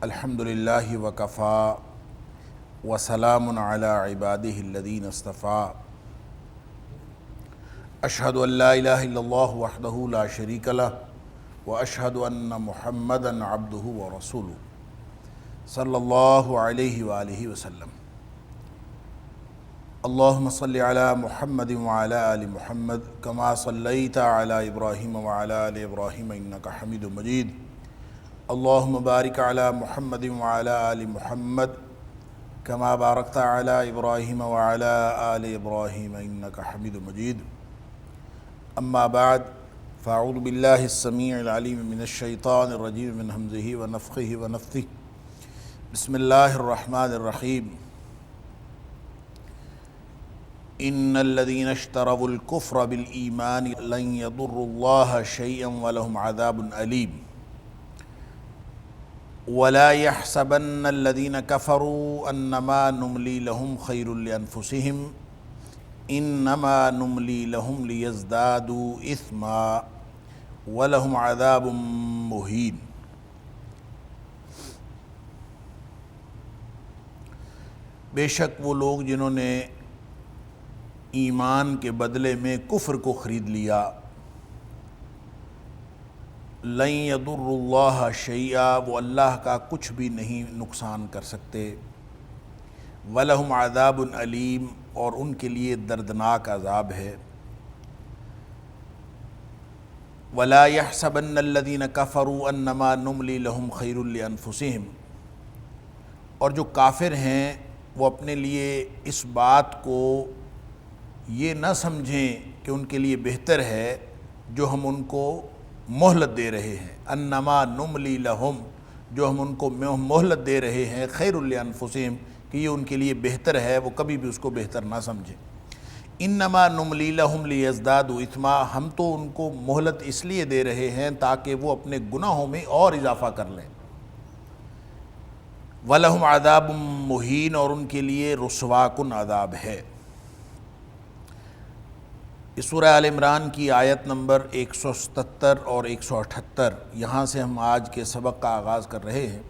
الحمدللہ وکفا وسلام علی عبادہ الذین اصطفیٰ اشہد ان لا الہ الا اللہ وحدہ لا شریک لہ واشہد ان محمدا عبدہ ورسولہ صلی اللہ علیہ وآلہ وسلم۔ اللہم صلی علی محمد وعلی آل محمد کما صلیت علی ابراہیم وعلی آل ابراہیم انکا حمید مجید۔ اللہم بارک علی محمد وعلی آل محمد کما بارکت علی ابراہیم وعلی آل ابراہیم انکا حمید مجید۔ اما بعد فاعوذ باللہ السمیع العلیم من الشیطان الرجیم من ہمزہ ونفخہ ونفثہ۔ بسم اللہ الرحمن الرحیم۔ ان الذین اشتروا الکفر بالایمان لن یضروا اللہ شیئا ولہم عذاب علیم۔ ولا يحسبن الذين كفروا انما نملي لهم خير لانفسهم انما نملي لهم ليزدادوا اثما ولهم عذاب مهين۔ بے شک وہ لوگ جنہوں نے ایمان کے بدلے میں کفر کو خرید لیا، لن یضر اللہ شیئا، وہ اللہ کا کچھ بھی نہیں نقصان کر سکتے، وَلَهُمْ عَذَابٌ علیم، اور ان کے لیے دردناک عذاب ہے۔ وَلَا يَحْسَبَنَّ الَّذِينَ كَفَرُوا أَنَّمَا نُمْلِي لَهُمْ خَيْرٌ لِأَنفُسِهِمْ، اور جو کافر ہیں وہ اپنے لیے اس بات کو یہ نہ سمجھیں کہ ان کے لیے بہتر ہے جو ہم ان کو مہلت دے رہے ہیں، انما نملی لہم، جو ہم ان کو مہلت دے رہے ہیں، خیر لانفسہم، کہ یہ ان کے لیے بہتر ہے، وہ کبھی بھی اس کو بہتر نہ سمجھیں۔ انما نملی لہم لیزدادوا اثما، ہم تو ان کو مہلت اس لیے دے رہے ہیں تاکہ وہ اپنے گناہوں میں اور اضافہ کر لیں۔ وَلَهُمْ عَذَابٌ مُهِينٌ، اور ان کے لیے رسوا کن عذاب ہے۔ اس سورہ آل عمران کی آیت نمبر 177 اور 178، یہاں سے ہم آج کے سبق کا آغاز کر رہے ہیں،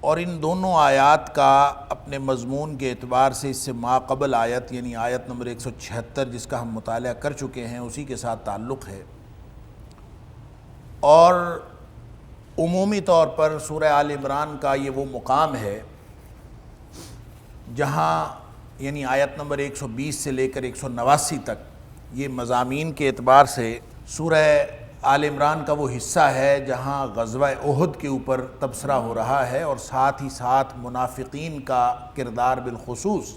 اور ان دونوں آیات کا اپنے مضمون کے اعتبار سے اس سے ماقبل آیت یعنی آیت نمبر 176 جس کا ہم مطالعہ کر چکے ہیں اسی کے ساتھ تعلق ہے، اور عمومی طور پر سورہ آل عمران کا یہ وہ مقام ہے جہاں یعنی آیت نمبر 120 سے لے کر 189 تک یہ مضامین کے اعتبار سے سورہ آل عمران کا وہ حصہ ہے جہاں غزوہ احد کے اوپر تبصرہ ہو رہا ہے، اور ساتھ ہی ساتھ منافقین کا کردار بالخصوص،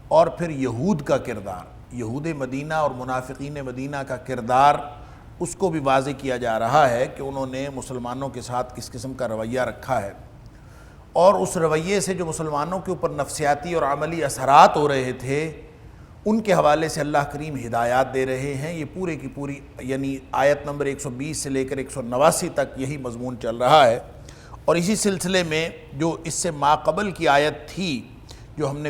اور پھر یہود کا کردار، یہود مدینہ اور منافقین مدینہ کا کردار، اس کو بھی واضح کیا جا رہا ہے کہ انہوں نے مسلمانوں کے ساتھ کس قسم کا رویہ رکھا ہے، اور اس رویے سے جو مسلمانوں کے اوپر نفسیاتی اور عملی اثرات ہو رہے تھے ان کے حوالے سے اللہ کریم ہدایات دے رہے ہیں۔ یہ پورے کی پوری یعنی آیت نمبر 120 سے لے کر 189 تک یہی مضمون چل رہا ہے، اور اسی سلسلے میں جو اس سے ماقبل کی آیت تھی جو ہم نے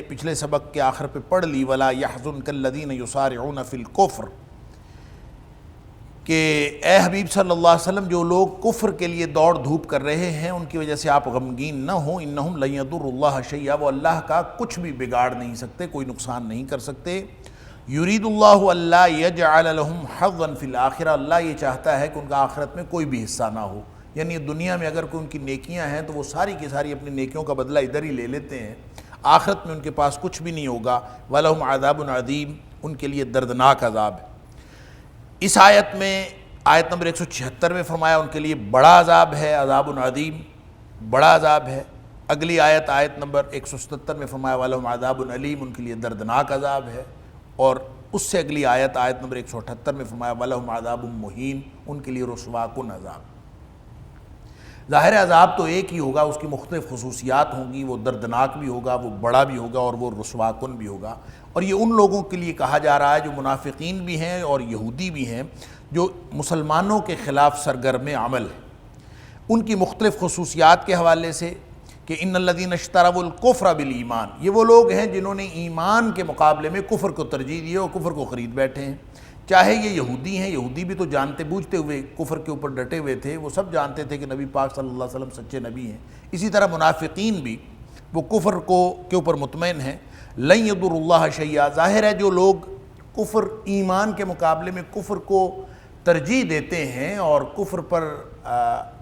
پچھلے سبق کے آخر پہ پڑھ لی، وَلَا يَحْزُنْكَ الَّذِينَ يُسَارِعُونَ فِي الْكُفْرِ، کہ اے حبیب صلی اللہ علیہ وسلم جو لوگ کفر کے لیے دوڑ دھوپ کر رہے ہیں ان کی وجہ سے آپ غمگین نہ ہوں، انہم لن یضروا اللہ شیئا، وہ اللہ کا کچھ بھی بگاڑ نہیں سکتے، کوئی نقصان نہیں کر سکتے۔ یرید اللہ الا یجعل لهم حظا فی الآخرہ، اللہ یہ چاہتا ہے کہ ان کا آخرت میں کوئی بھی حصہ نہ ہو، یعنی دنیا میں اگر کوئی ان کی نیکیاں ہیں تو وہ ساری کی ساری اپنی نیکیوں کا بدلہ ادھر ہی لے لیتے ہیں، آخرت میں ان کے پاس کچھ بھی نہیں ہوگا۔ وَلَهُمْ عَذَابٌ عَظِيمٌ، ان کے لیے دردناک عذاب ہے۔ اس آیت میں آیت نمبر 176 میں فرمایا ان کے لیے بڑا عذاب ہے، عذاب عظیم، بڑا عذاب ہے۔ اگلی آیت آیت نمبر 177 میں فرمایا وَلَهُمْ عَذَابٌ عَلِيمٌ، ان کے لیے دردناک عذاب ہے، اور اس سے اگلی آیت آیت نمبر 178 میں فرمایا وَلَهُمْ عَذَابٌ مُهِينٌ، ان کے لیے رسوا کن عذاب۔ ظاہر عذاب تو ایک ہی ہوگا، اس کی مختلف خصوصیات ہوں گی، وہ دردناک بھی ہوگا، وہ بڑا بھی ہوگا، اور وہ رسوا کن بھی ہوگا، اور یہ ان لوگوں کے لیے کہا جا رہا ہے جو منافقین بھی ہیں اور یہودی بھی ہیں، جو مسلمانوں کے خلاف سرگرم عمل ہے، ان کی مختلف خصوصیات کے حوالے سے کہ ان الذین اشتروا الکفر بالایمان، یہ وہ لوگ ہیں جنہوں نے ایمان کے مقابلے میں کفر کو ترجیح دی اور کفر کو خرید بیٹھے ہیں۔ چاہے یہ یہودی ہیں، یہودی بھی تو جانتے بوجھتے ہوئے کفر کے اوپر ڈٹے ہوئے تھے، وہ سب جانتے تھے کہ نبی پاک صلی اللہ علیہ وسلم سچے نبی ہیں۔ اسی طرح منافقین بھی وہ کفر کے اوپر مطمئن ہیں۔ لن یضر اللہ شیئا، ظاہر ہے جو لوگ کفر ایمان کے مقابلے میں کفر کو ترجیح دیتے ہیں اور کفر پر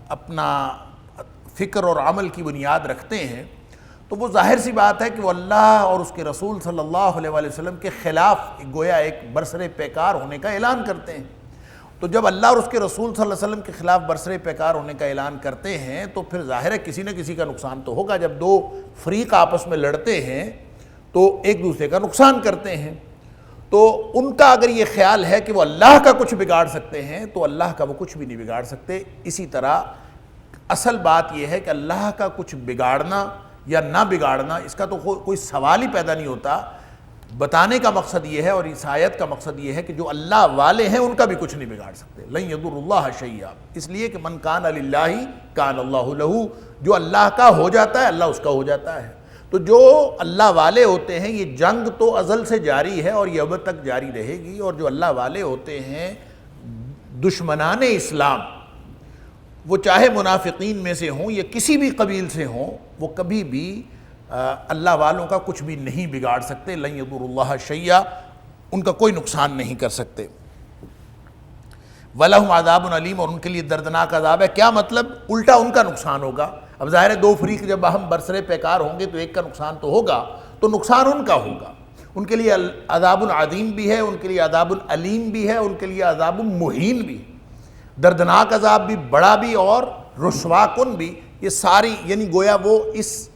اپنا فکر اور عمل کی بنیاد رکھتے ہیں، تو وہ ظاہر سی بات ہے کہ وہ اللہ اور اس کے رسول صلی اللہ علیہ وآلہ وسلم کے خلاف گویا ایک برسر پیکار ہونے کا اعلان کرتے ہیں۔ تو جب اللہ اور اس کے رسول صلی اللہ علیہ وسلم کے خلاف برسر پیکار ہونے کا اعلان کرتے ہیں تو پھر ظاہر ہے کسی نہ کسی کا نقصان تو ہوگا۔ جب دو فریق آپس میں لڑتے ہیں تو ایک دوسرے کا نقصان کرتے ہیں، تو ان کا اگر یہ خیال ہے کہ وہ اللہ کا کچھ بگاڑ سکتے ہیں تو اللہ کا وہ کچھ بھی نہیں بگاڑ سکتے۔ اسی طرح اصل بات یہ ہے کہ اللہ کا کچھ بگاڑنا یا نہ بگاڑنا، اس کا تو کوئی سوال ہی پیدا نہیں ہوتا۔ بتانے کا مقصد یہ ہے اور اس آیت کا مقصد یہ ہے کہ جو اللہ والے ہیں ان کا بھی کچھ نہیں بگاڑ سکتے۔ لن یضر اللہ شیئا، اس لیے کہ من کان للہ کان اللہ لہ، جو اللہ کا ہو جاتا ہے اللہ اس کا ہو جاتا ہے۔ تو جو اللہ والے ہوتے ہیں، یہ جنگ تو ازل سے جاری ہے اور یہ اب تک جاری رہے گی، اور جو اللہ والے ہوتے ہیں دشمنان اسلام، وہ چاہے منافقین میں سے ہوں یا کسی بھی قبیل سے ہوں، وہ کبھی بھی اللہ والوں کا کچھ بھی نہیں بگاڑ سکتے۔ لن یضر اللہ شیئا، ان کا کوئی نقصان نہیں کر سکتے۔ وَلَهُمْ عَذَابٌ علیم، اور ان کے لیے دردناک عذاب ہے۔ کیا مطلب؟ الٹا ان کا نقصان ہوگا۔ اب ظاہر ہے دو فریق جب ہم برسرے پیکار ہوں گے تو ایک کا نقصان تو ہوگا، تو نقصان ان کا ہوگا۔ ان کے لیے عذاب عظیم بھی ہے، ان کے لیے عذاب علیم بھی ہے، ان کے لیے عذاب مہین بھی، دردناک عذاب بھی، بڑا بھی اور رسوا کن بھی۔ یہ ساری یعنی گویا وہ اس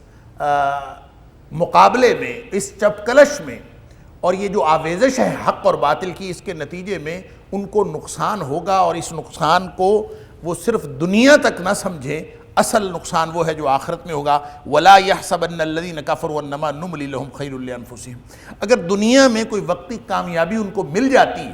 مقابلے میں، اس چپکلش میں، اور یہ جو آویزش ہے حق اور باطل کی، اس کے نتیجے میں ان کو نقصان ہوگا، اور اس نقصان کو وہ صرف دنیا تک نہ سمجھیں، اصل نقصان وہ ہے جو آخرت میں ہوگا۔ وَلَا يَحْسَبَنَّ الَّذِينَ كَفَرُوا أَنَّمَا نُمْلِي لَهُمْ خَيْرٌ لِأَنفُسِهِمْ، اگر دنیا میں کوئی وقتی کامیابی ان کو مل جاتی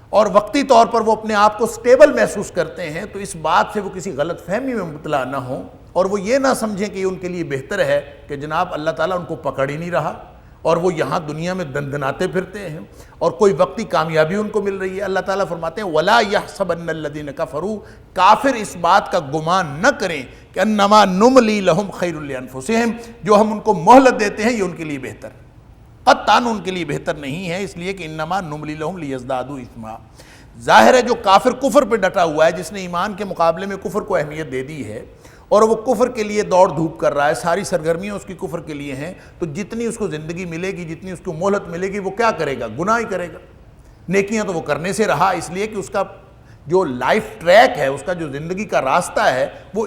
اور وقتی طور پر وہ اپنے آپ کو سٹیبل محسوس کرتے ہیں تو اس بات سے وہ کسی غلط فہمی میں مبتلا نہ ہوں، اور وہ یہ نہ سمجھیں کہ یہ ان کے لیے بہتر ہے کہ جناب اللہ تعالیٰ ان کو پکڑ ہی نہیں رہا اور وہ یہاں دنیا میں دندناتے پھرتے ہیں اور کوئی وقتی کامیابی ان کو مل رہی ہے۔ اللہ تعالیٰ فرماتے ہیں وَلَا يَحْسَبَنَّ الَّذِينَ كَفَرُوا، کافر اس بات کا گمان نہ کریں کہ اَنَّمَا نُمْلِي لَهُمْ خَيْرٌ لِأَنفُسِهِمْ، جو ہم ان کو مہلت دیتے ہیں یہ ان کے لیے بہتر، قطعاً ان کے لیے بہتر نہیں ہے، اس لیے کہ اِنَّمَا نُمْلِي لَهُمْ لِيَزْدَادُوا إِثْمًا۔ ظاہر ہے جو کافر کفر پہ ڈٹا ہوا ہے، جس نے ایمان کے مقابلے میں کفر کو اہمیت دے دی ہے اور وہ کفر کے لیے دوڑ دھوپ کر رہا ہے، ساری سرگرمیاں اس کی کفر کے لیے ہیں، تو جتنی اس کو زندگی ملے گی، جتنی اس کو مہلت ملے گی، وہ کیا کرے گا؟ گناہ ہی کرے گا۔ نیکیاں تو وہ کرنے سے رہا، اس لیے کہ اس کا جو لائف ٹریک ہے، اس کا جو زندگی کا راستہ ہے، وہ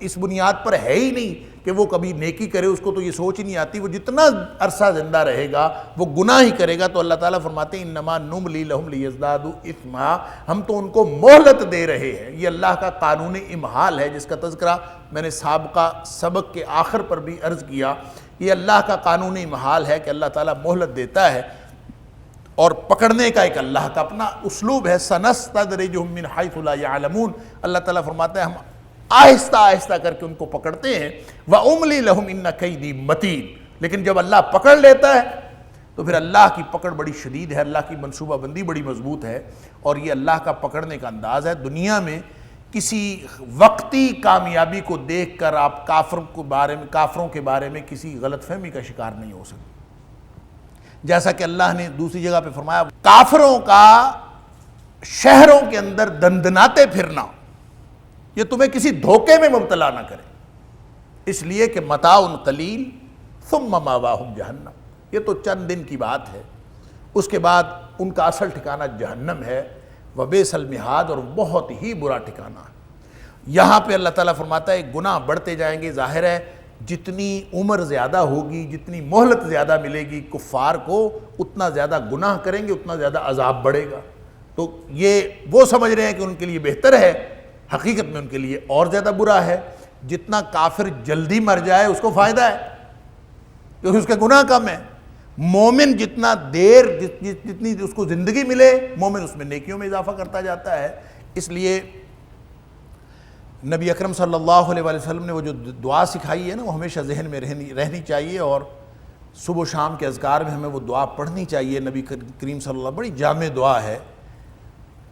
اس بنیاد پر ہے ہی نہیں کہ وہ کبھی نیکی کرے، اس کو تو یہ سوچ ہی نہیں آتی۔ وہ جتنا عرصہ زندہ رہے گا وہ گناہ ہی کرے گا۔ تو اللہ تعالیٰ فرماتے ہیں انما نملی لہم لیزدادوا اثما، ہم تو ان کو مہلت دے رہے ہیں۔ یہ اللہ کا قانون امہال ہے جس کا تذکرہ میں نے سابقہ سبق کے آخر پر بھی عرض کیا۔ یہ اللہ کا قانون امہال ہے کہ اللہ تعالیٰ مہلت دیتا ہے، اور پکڑنے کا ایک اللہ کا اپنا اسلوب ہے۔ سنستدرجہم من حیث لا یعلمون، اللہ تعالیٰ فرماتا ہے ہم آہستہ آہستہ کر کے ان کو پکڑتے ہیں۔ وَأُمْلِي لَهُمْ إِنَّ كَيْدِي مَتِينٌ، لیکن جب اللہ پکڑ لیتا ہے تو پھر اللہ کی پکڑ بڑی شدید ہے، اللہ کی منصوبہ بندی بڑی مضبوط ہے، اور یہ اللہ کا پکڑنے کا انداز ہے۔ دنیا میں کسی وقتی کامیابی کو دیکھ کر آپ کافروں کے بارے میں کسی غلط فہمی کا شکار نہیں ہو سکتے۔ جیسا کہ اللہ نے دوسری جگہ پہ فرمایا کافروں کا شہروں کے اندر دندناتے پھرنا یہ تمہیں کسی دھوکے میں مبتلا نہ کرے، اس لیے کہ متاع قلیل ثم مأواہم جہنم، یہ تو چند دن کی بات ہے، اس کے بعد ان کا اصل ٹھکانہ جہنم ہے، وبئس المہاد، اور بہت ہی برا ٹھکانہ ہے۔ یہاں پہ اللہ تعالیٰ فرماتا ہے گناہ بڑھتے جائیں گے۔ ظاہر ہے جتنی عمر زیادہ ہوگی، جتنی مہلت زیادہ ملے گی کفار کو، اتنا زیادہ گناہ کریں گے، اتنا زیادہ عذاب بڑھے گا۔ تو یہ وہ سمجھ رہے ہیں کہ ان کے لیے بہتر ہے، حقیقت میں ان کے لیے اور زیادہ برا ہے۔ جتنا کافر جلدی مر جائے اس کو فائدہ ہے کیونکہ اس کے گناہ کم ہے، مومن جتنا دیر جتنی اس کو زندگی ملے مومن اس میں نیکیوں میں اضافہ کرتا جاتا ہے۔ اس لیے نبی اکرم صلی اللہ علیہ وسلم نے وہ جو دعا سکھائی ہے نا وہ ہمیشہ ذہن میں رہنی چاہیے، اور صبح و شام کے اذکار میں ہمیں وہ دعا پڑھنی چاہیے۔ نبی کریم صلی اللہ علیہ وسلم بڑی جامع دعا ہے،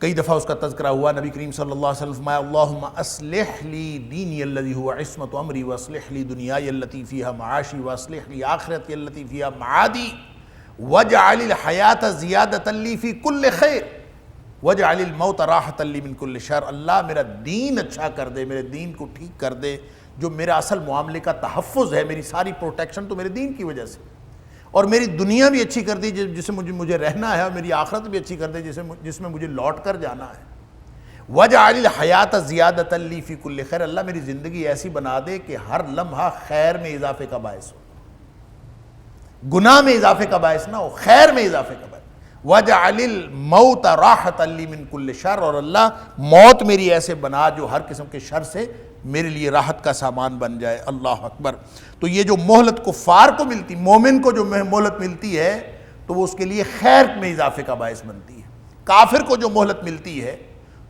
کئی دفعہ اس کا تذکرہ ہوا۔ نبی کریم صلی اللہ علیہ وسلم فرمایا اللہم اصلح لی دینی الذی هو عصمت امری واصلح لی دنیای التی فیہا معاشی واصلح لی آخرتی التی فیہا معادی واجعل الحیات زیادتا لی فی کل خیر واجعل الموت راحتا لی من کل شر۔ اللہ میرا دین اچھا کر دے، میرے دین کو ٹھیک کر دے، جو میرا اصل معاملے کا تحفظ ہے، میری ساری پروٹیکشن تو میرے دین کی وجہ سے، اور میری دنیا بھی اچھی کر دی جس میں مجھے رہنا ہے، اور میری آخرت بھی اچھی کر دے جس میں مجھے لوٹ کر جانا ہے۔ وَجَعَلِ الْحَيَاةَ زِيَادَةً لِّي فِي كُلِّ خَيْرٍ، اللہ میری زندگی ایسی بنا دے کہ ہر لمحہ خیر میں اضافے کا باعث ہو، گناہ میں اضافے کا باعث نہ ہو، خیر میں اضافے کا باعث۔ وَجَعَلِ الْمَوْتَ رَاحَةً لِّي مِن كُلِّ شَرٍ، اور اللہ موت میری ایسے بنا جو ہر قسم کے شر سے میرے لیے راحت کا سامان بن جائے۔ اللہ اکبر۔ تو یہ جو مہلت کفار کو ملتی، مومن کو جو مہلت ملتی ہے تو وہ اس کے لیے خیر میں اضافے کا باعث بنتی ہے، کافر کو جو مہلت ملتی ہے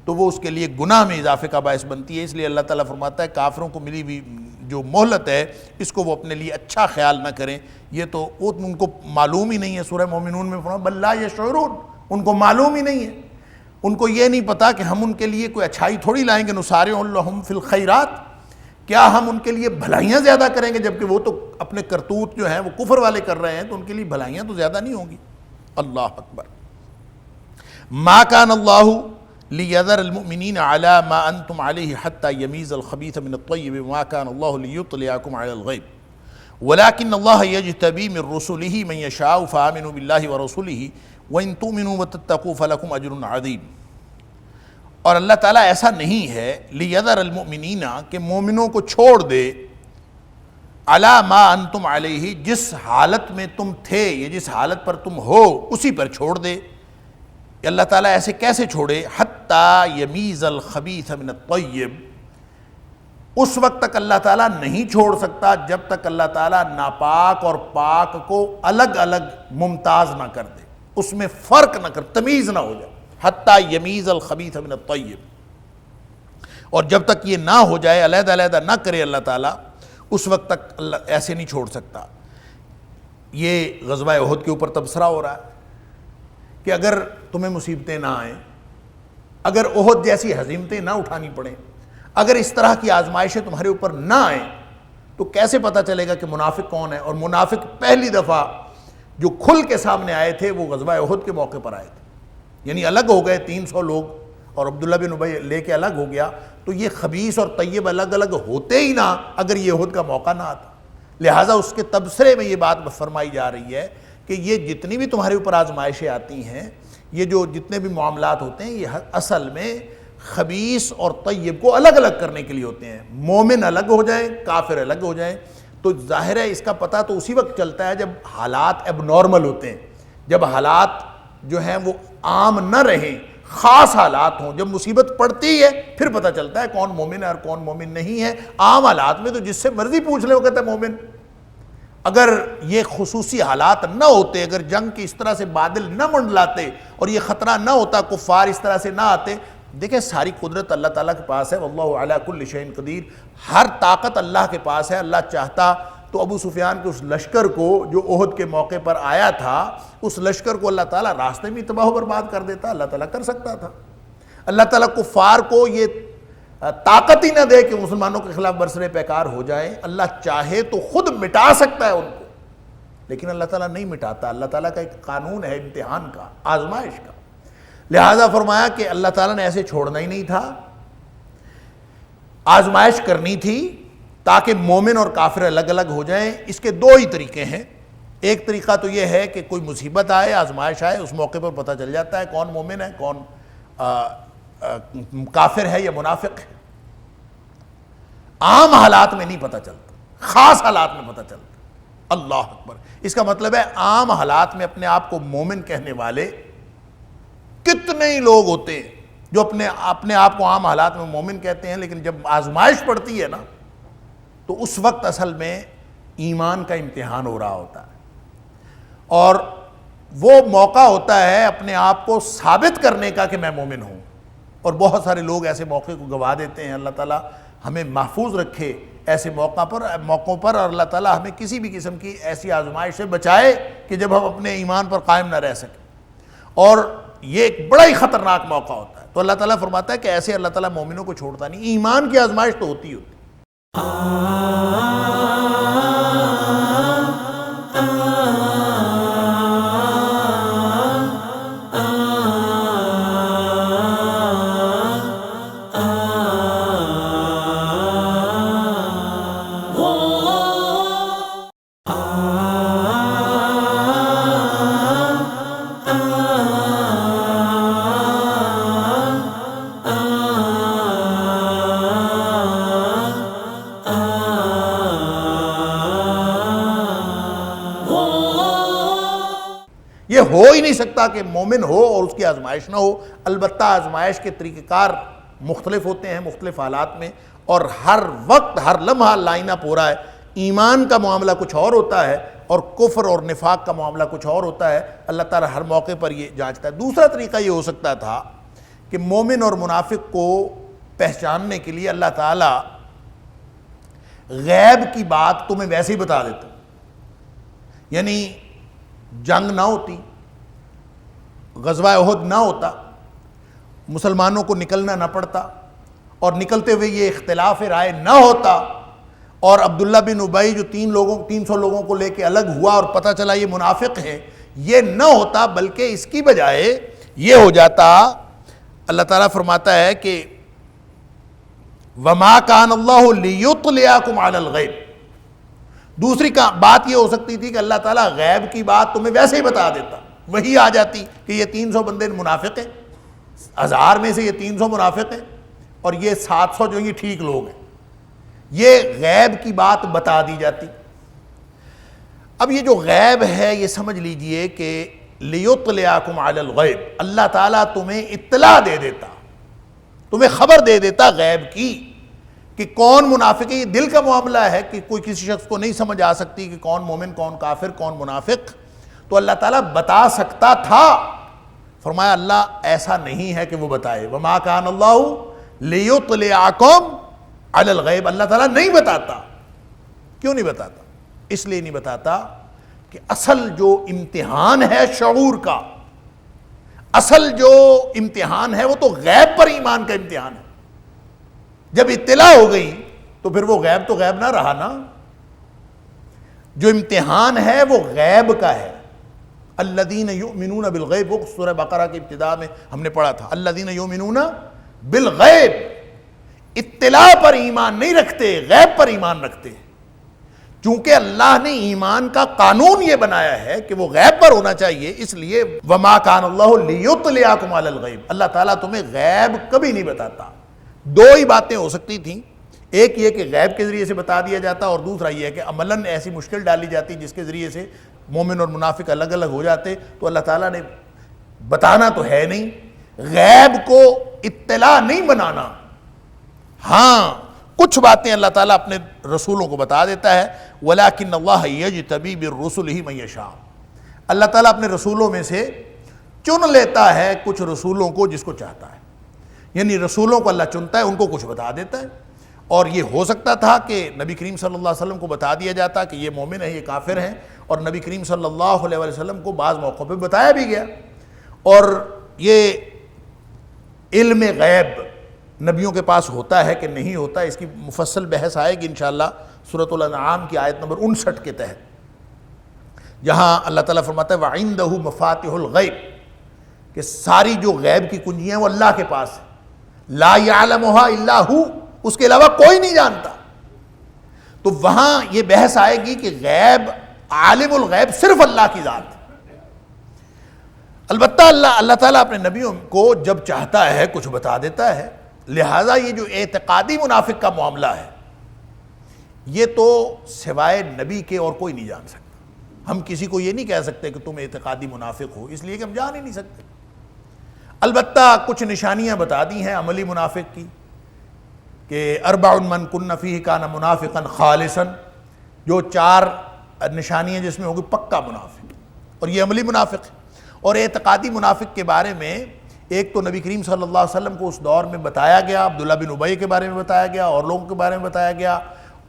تو وہ اس کے لیے گناہ میں اضافے کا باعث بنتی ہے۔ اس لیے اللہ تعالیٰ فرماتا ہے کافروں کو ملی ہوئی جو مہلت ہے اس کو وہ اپنے لیے اچھا خیال نہ کریں، یہ تو ان کو معلوم ہی نہیں ہے۔ سورہ مومنون میں فرمایا بل لا یشعرون، ان کو معلوم ہی نہیں ہے، ان کو یہ نہیں پتا کہ ہم ان کے لیے کوئی اچھائی تھوڑی لائیں گے، نسارع لہم فی الخیرات، کیا ہم ان کے لیے بھلائیاں زیادہ کریں گے، جبکہ وہ تو اپنے کرتوت جو ہیں وہ کفر والے کر رہے ہیں، تو ان کے لیے بھلائیاں تو زیادہ نہیں ہوں گی۔ اللہ اکبر۔ ما کان اللہ لیذر المؤمنین علی ما انتم علیہ حتی یمیز الخبیث من الطیب وما کان اللہ لیطلعکم علی الغیب ولکن اللہ یجتبی من رسلہ من یشاء فآمنوا باللہ ورسلہ وَإِن تُؤْمِنُوا وَتَتَّقُوا فَلَكُمْ أَجْرٌ عَظِيمٌ۔ اور اللہ تعالیٰ ایسا نہیں ہے لِيَذَرَ الْمُؤْمِنِينَ کہ مومنوں کو چھوڑ دے عَلَى مَا أَنْتُمْ عَلَيْهِ، جس حالت میں تم تھے یا جس حالت پر تم ہو اسی پر چھوڑ دے۔ اللہ تعالیٰ ایسے کیسے چھوڑے؟ حَتَّى يَمِيزَ الْخَبِيثَ مِنَ الطَّيِّبِ، اس وقت تک اللہ تعالیٰ نہیں چھوڑ سکتا جب تک اللہ تعالیٰ ناپاک اور پاک کو الگ الگ ممتاز نہ کر دے، اس میں فرق نہ کر، تمیز نہ ہو جائے۔ حتیٰ یمیز الخبیث من الطیب، اور جب تک یہ نہ ہو جائے، علیحدہ علیحدہ نہ کرے اللہ تعالیٰ، اس وقت تک اللہ ایسے نہیں چھوڑ سکتا۔ یہ غزوہ احد کے اوپر تبصرہ ہو رہا ہے کہ اگر تمہیں مصیبتیں نہ آئیں، اگر احد جیسی ہزیمتیں نہ اٹھانی پڑیں، اگر اس طرح کی آزمائشیں تمہارے اوپر نہ آئیں، تو کیسے پتہ چلے گا کہ منافق کون ہے؟ اور منافق پہلی دفعہ جو کھل کے سامنے آئے تھے وہ غزوہ احد کے موقع پر آئے تھے، یعنی الگ ہو گئے 300 لوگ، اور عبداللہ بن ابی لے کے الگ ہو گیا۔ تو یہ خبیث اور طیب الگ الگ ہوتے ہی نہ اگر یہ احد کا موقع نہ آتا، لہٰذا اس کے تبصرے میں یہ بات فرمائی جا رہی ہے کہ یہ جتنی بھی تمہارے اوپر آزمائشیں آتی ہیں، یہ جو جتنے بھی معاملات ہوتے ہیں، یہ اصل میں خبیث اور طیب کو الگ الگ کرنے کے لیے ہوتے ہیں۔ مومن الگ ہو جائیں، کافر الگ ہو جائیں، تو ظاہر ہے اس کا پتہ تو اسی وقت چلتا ہے جب حالات اب نارمل ہوتے ہیں، جب حالات جو ہیں وہ عام نہ رہیں، خاص حالات ہوں، جب مصیبت پڑتی ہے پھر پتہ چلتا ہے کون مومن ہے اور کون مومن نہیں ہے۔ عام حالات میں تو جس سے مرضی پوچھ لے وہ کہتا ہے مومن۔ اگر یہ خصوصی حالات نہ ہوتے، اگر جنگ کی اس طرح سے بادل نہ منڈلاتے اور یہ خطرہ نہ ہوتا، کفار اس طرح سے نہ آتے، دیکھیں ساری قدرت اللہ تعالیٰ کے پاس ہے، واللہ علی کل شیء قدیر، ہر طاقت اللہ کے پاس ہے۔ اللہ چاہتا تو ابو سفیان کے اس لشکر کو جو احد کے موقع پر آیا تھا، اس لشکر کو اللہ تعالیٰ راستے میں تباہ و برباد کر دیتا، اللہ تعالیٰ کر سکتا تھا۔ اللہ تعالیٰ کفار کو یہ طاقت ہی نہ دے کہ مسلمانوں کے خلاف برسر پیکار ہو جائیں، اللہ چاہے تو خود مٹا سکتا ہے ان کو، لیکن اللہ تعالیٰ نہیں مٹاتا۔ اللہ تعالیٰ کا ایک قانون ہے امتحان کا، آزمائش کا، لہذا فرمایا کہ اللہ تعالیٰ نے ایسے چھوڑنا ہی نہیں تھا، آزمائش کرنی تھی تاکہ مومن اور کافر الگ الگ ہو جائیں۔ اس کے دو ہی طریقے ہیں۔ ایک طریقہ تو یہ ہے کہ کوئی مصیبت آئے، آزمائش آئے، اس موقع پر پتہ چل جاتا ہے کون مومن ہے، کون کافر ہے یا منافق ہے۔ عام حالات میں نہیں پتہ چلتا، خاص حالات میں پتہ چلتا۔ اللہ اکبر۔ اس کا مطلب ہے عام حالات میں اپنے آپ کو مومن کہنے والے کتنے ہی لوگ ہوتے ہیں جو اپنے آپ کو عام حالات میں مومن کہتے ہیں، لیکن جب آزمائش پڑتی ہے نا تو اس وقت اصل میں ایمان کا امتحان ہو رہا ہوتا ہے۔ اور وہ موقع ہوتا ہے اپنے آپ کو ثابت کرنے کا کہ میں مومن ہوں، اور بہت سارے لوگ ایسے موقع کو گوا دیتے ہیں۔ اللہ تعالیٰ ہمیں محفوظ رکھے ایسے موقعوں پر، اور اللہ تعالیٰ ہمیں کسی بھی قسم کی ایسی آزمائش سے بچائے کہ جب ہم اپنے ایمان پر قائم نہ رہ سکیں، اور یہ ایک بڑا ہی خطرناک موقع ہوتا ہے۔ تو اللہ تعالیٰ فرماتا ہے کہ ایسے اللہ تعالیٰ مومنوں کو چھوڑتا نہیں۔ ایمان کی آزمائش تو ہوتی ہوتی یہ ہو ہی نہیں سکتا کہ مومن ہو اور اس کی آزمائش نہ ہو۔ البتہ آزمائش کے طریقہ کار مختلف ہوتے ہیں مختلف حالات میں، اور ہر وقت ہر لمحہ لائن اپ ہو رہا ہے۔ ایمان کا معاملہ کچھ اور ہوتا ہے اور کفر اور نفاق کا معاملہ کچھ اور ہوتا ہے۔ اللہ تعالیٰ ہر موقع پر یہ جانچتا ہے۔ دوسرا طریقہ یہ ہو سکتا تھا کہ مومن اور منافق کو پہچاننے کے لیے اللہ تعالیٰ غیب کی بات تمہیں ویسے ہی بتا دیتا، یعنی جنگ نہ ہوتی، غزوہ احد نہ ہوتا، مسلمانوں کو نکلنا نہ پڑتا، اور نکلتے ہوئے یہ اختلاف رائے نہ ہوتا، اور عبداللہ بن ابی جو 300 لوگوں کو لے کے الگ ہوا اور پتہ چلا یہ منافق ہے، یہ نہ ہوتا، بلکہ اس کی بجائے یہ ہو جاتا۔ اللہ تعالیٰ فرماتا ہے کہ وَمَا كَانَ اللَّهُ لِيُطْلِعَكُمْ عَلَى الْغَيْبِ۔ دوسری بات یہ ہو سکتی تھی کہ اللہ تعالیٰ غیب کی بات تمہیں ویسے ہی بتا دیتا، وہی آ جاتی کہ یہ 300 بندے منافق ہیں، 1000 میں سے یہ 300 منافق ہیں، اور یہ 700 جو یہ ٹھیک لوگ ہیں، یہ غیب کی بات بتا دی جاتی۔ اب یہ جو غیب ہے یہ سمجھ لیجئے کہ لِيُطْلِعَكُمْ عَلَى الْغَيْبِ، اللہ تعالیٰ تمہیں اطلاع دے دیتا، تمہیں خبر دے دیتا غیب کی کہ کون منافق ہے۔ یہ دل کا معاملہ ہے کہ کوئی کسی شخص کو نہیں سمجھ آ سکتی کہ کون مومن، کون کافر، کون منافق، تو اللہ تعالیٰ بتا سکتا تھا۔ فرمایا اللہ ایسا نہیں ہے کہ وہ بتائے، وَمَا كَانَ اللَّهُ لِيُطْلِعَكُمْ عَلَى الْغَيْبِ، اللہ تعالیٰ نہیں بتاتا۔ کیوں نہیں بتاتا؟ اس لیے نہیں بتاتا کہ اصل جو امتحان ہے شعور کا، اصل جو امتحان ہے وہ تو غیب پر ایمان کا امتحان ہے۔ جب اطلاع ہو گئی تو پھر وہ غیب تو غیب نہ رہا نا۔ جو امتحان ہے وہ غیب کا ہے۔ الذین یؤمنون بالغیب، سورہ بقرہ کی ابتدا میں ہم نے پڑھا تھا، الذین یؤمنون بالغیب، اطلاع پر ایمان نہیں رکھتے، غیب پر ایمان رکھتے۔ چونکہ اللہ نے ایمان کا قانون یہ بنایا ہے کہ وہ غیب پر ہونا چاہیے، اس لیے وما کان اللہ لیطلعکم علی الغیب، اللہ تعالیٰ تمہیں غیب کبھی نہیں بتاتا۔ دو ہی باتیں ہو سکتی تھیں، ایک یہ کہ غیب کے ذریعے سے بتا دیا جاتا، اور دوسرا یہ ہے کہ عملاً ایسی مشکل ڈالی جاتی جس کے ذریعے سے مومن اور منافق الگ الگ ہو جاتے۔ تو اللہ تعالیٰ نے بتانا تو ہے نہیں، غیب کو اطلاع نہیں بنانا، ہاں کچھ باتیں اللہ تعالیٰ اپنے رسولوں کو بتا دیتا ہے۔ وَلَٰكِنَّ اللَّهَ يَجْتَبِي بِرُّسُلِهِ مَن يَشَاءُ، اللہ تعالیٰ اپنے رسولوں میں سے چن لیتا ہے کچھ رسولوں کو جس کو چاہتا ہے، یعنی رسولوں کو اللہ چنتا ہے، ان کو کچھ بتا دیتا ہے۔ اور یہ ہو سکتا تھا کہ نبی کریم صلی اللہ علیہ وسلم کو بتا دیا جاتا کہ یہ مومن ہے، یہ کافر ہیں، اور نبی کریم صلی اللہ علیہ وسلم کو بعض موقعوں پہ بتایا بھی گیا۔ اور یہ علم غیب نبیوں کے پاس ہوتا ہے کہ نہیں ہوتا، اس کی مفصل بحث آئے گی انشاءاللہ سورۃ الانعام کی آیت نمبر 59 کے تحت، جہاں اللہ تعالیٰ فرماتا ہے وَعِندَهُ مَفَاتِحُ الْغَيْبِ، کہ ساری جو غیب کی کنجیاں وہ اللہ کے پاس ہیں، لا يعلمها الا هو، اس کے علاوہ کوئی نہیں جانتا۔ تو وہاں یہ بحث آئے گی کہ غیب، عالم الغیب صرف اللہ کی ذات ہے۔ البتہ اللہ تعالیٰ اپنے نبیوں کو جب چاہتا ہے کچھ بتا دیتا ہے، لہٰذا یہ جو اعتقادی منافق کا معاملہ ہے یہ تو سوائے نبی کے اور کوئی نہیں جان سکتا۔ ہم کسی کو یہ نہیں کہہ سکتے کہ تم اعتقادی منافق ہو، اس لیے کہ ہم جان ہی نہیں سکتے۔ البتہ کچھ نشانیاں بتا دی ہیں عملی منافق کی، کہ اربع من کن فیہ کان منافقا خالصا، جو 4 نشانیاں جس میں ہوگی پکا منافق، اور یہ عملی منافق ہے۔ اور اعتقادی منافق کے بارے میں ایک تو نبی کریم صلی اللہ علیہ وسلم کو اس دور میں بتایا گیا، عبداللہ بن ابی کے بارے میں بتایا گیا اور لوگوں کے بارے میں بتایا گیا۔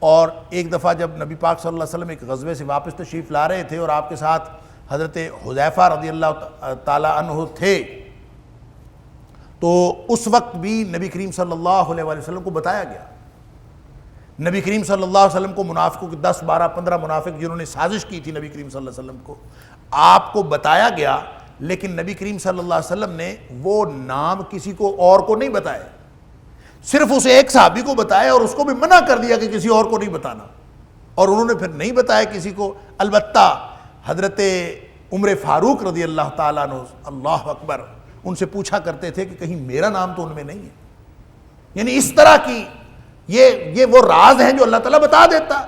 اور ایک دفعہ جب نبی پاک صلی اللہ علیہ وسلم ایک غزوے سے واپس تشریف لا رہے تھے اور آپ کے ساتھ حضرت حذیفہ رضی اللہ تعالی عنہ تھے، تو اس وقت بھی نبی کریم صلی اللہ علیہ وسلم کو بتایا گیا۔ نبی کریم صلی اللہ علیہ وسلم کو منافقوں کے 10 12 15 منافق جنہوں نے سازش کی تھی نبی کریم صلی اللہ علیہ وسلم کو، آپ کو بتایا گیا، لیکن نبی کریم صلی اللہ علیہ وسلم نے وہ نام کسی کو اور کو نہیں بتائے، صرف اس ایک صحابی کو بتایا اور اس کو بھی منع کر دیا کہ کسی اور کو نہیں بتانا، اور انہوں نے پھر نہیں بتایا کسی کو۔ البتہ حضرت عمر فاروق رضی اللہ تعالیٰ عنہ، اللہ اکبر، ان سے پوچھا کرتے تھے کہ کہیں میرا نام تو ان میں نہیں ہے۔ یعنی اس طرح کی یہ وہ راز ہیں جو اللہ تعالیٰ بتا دیتا،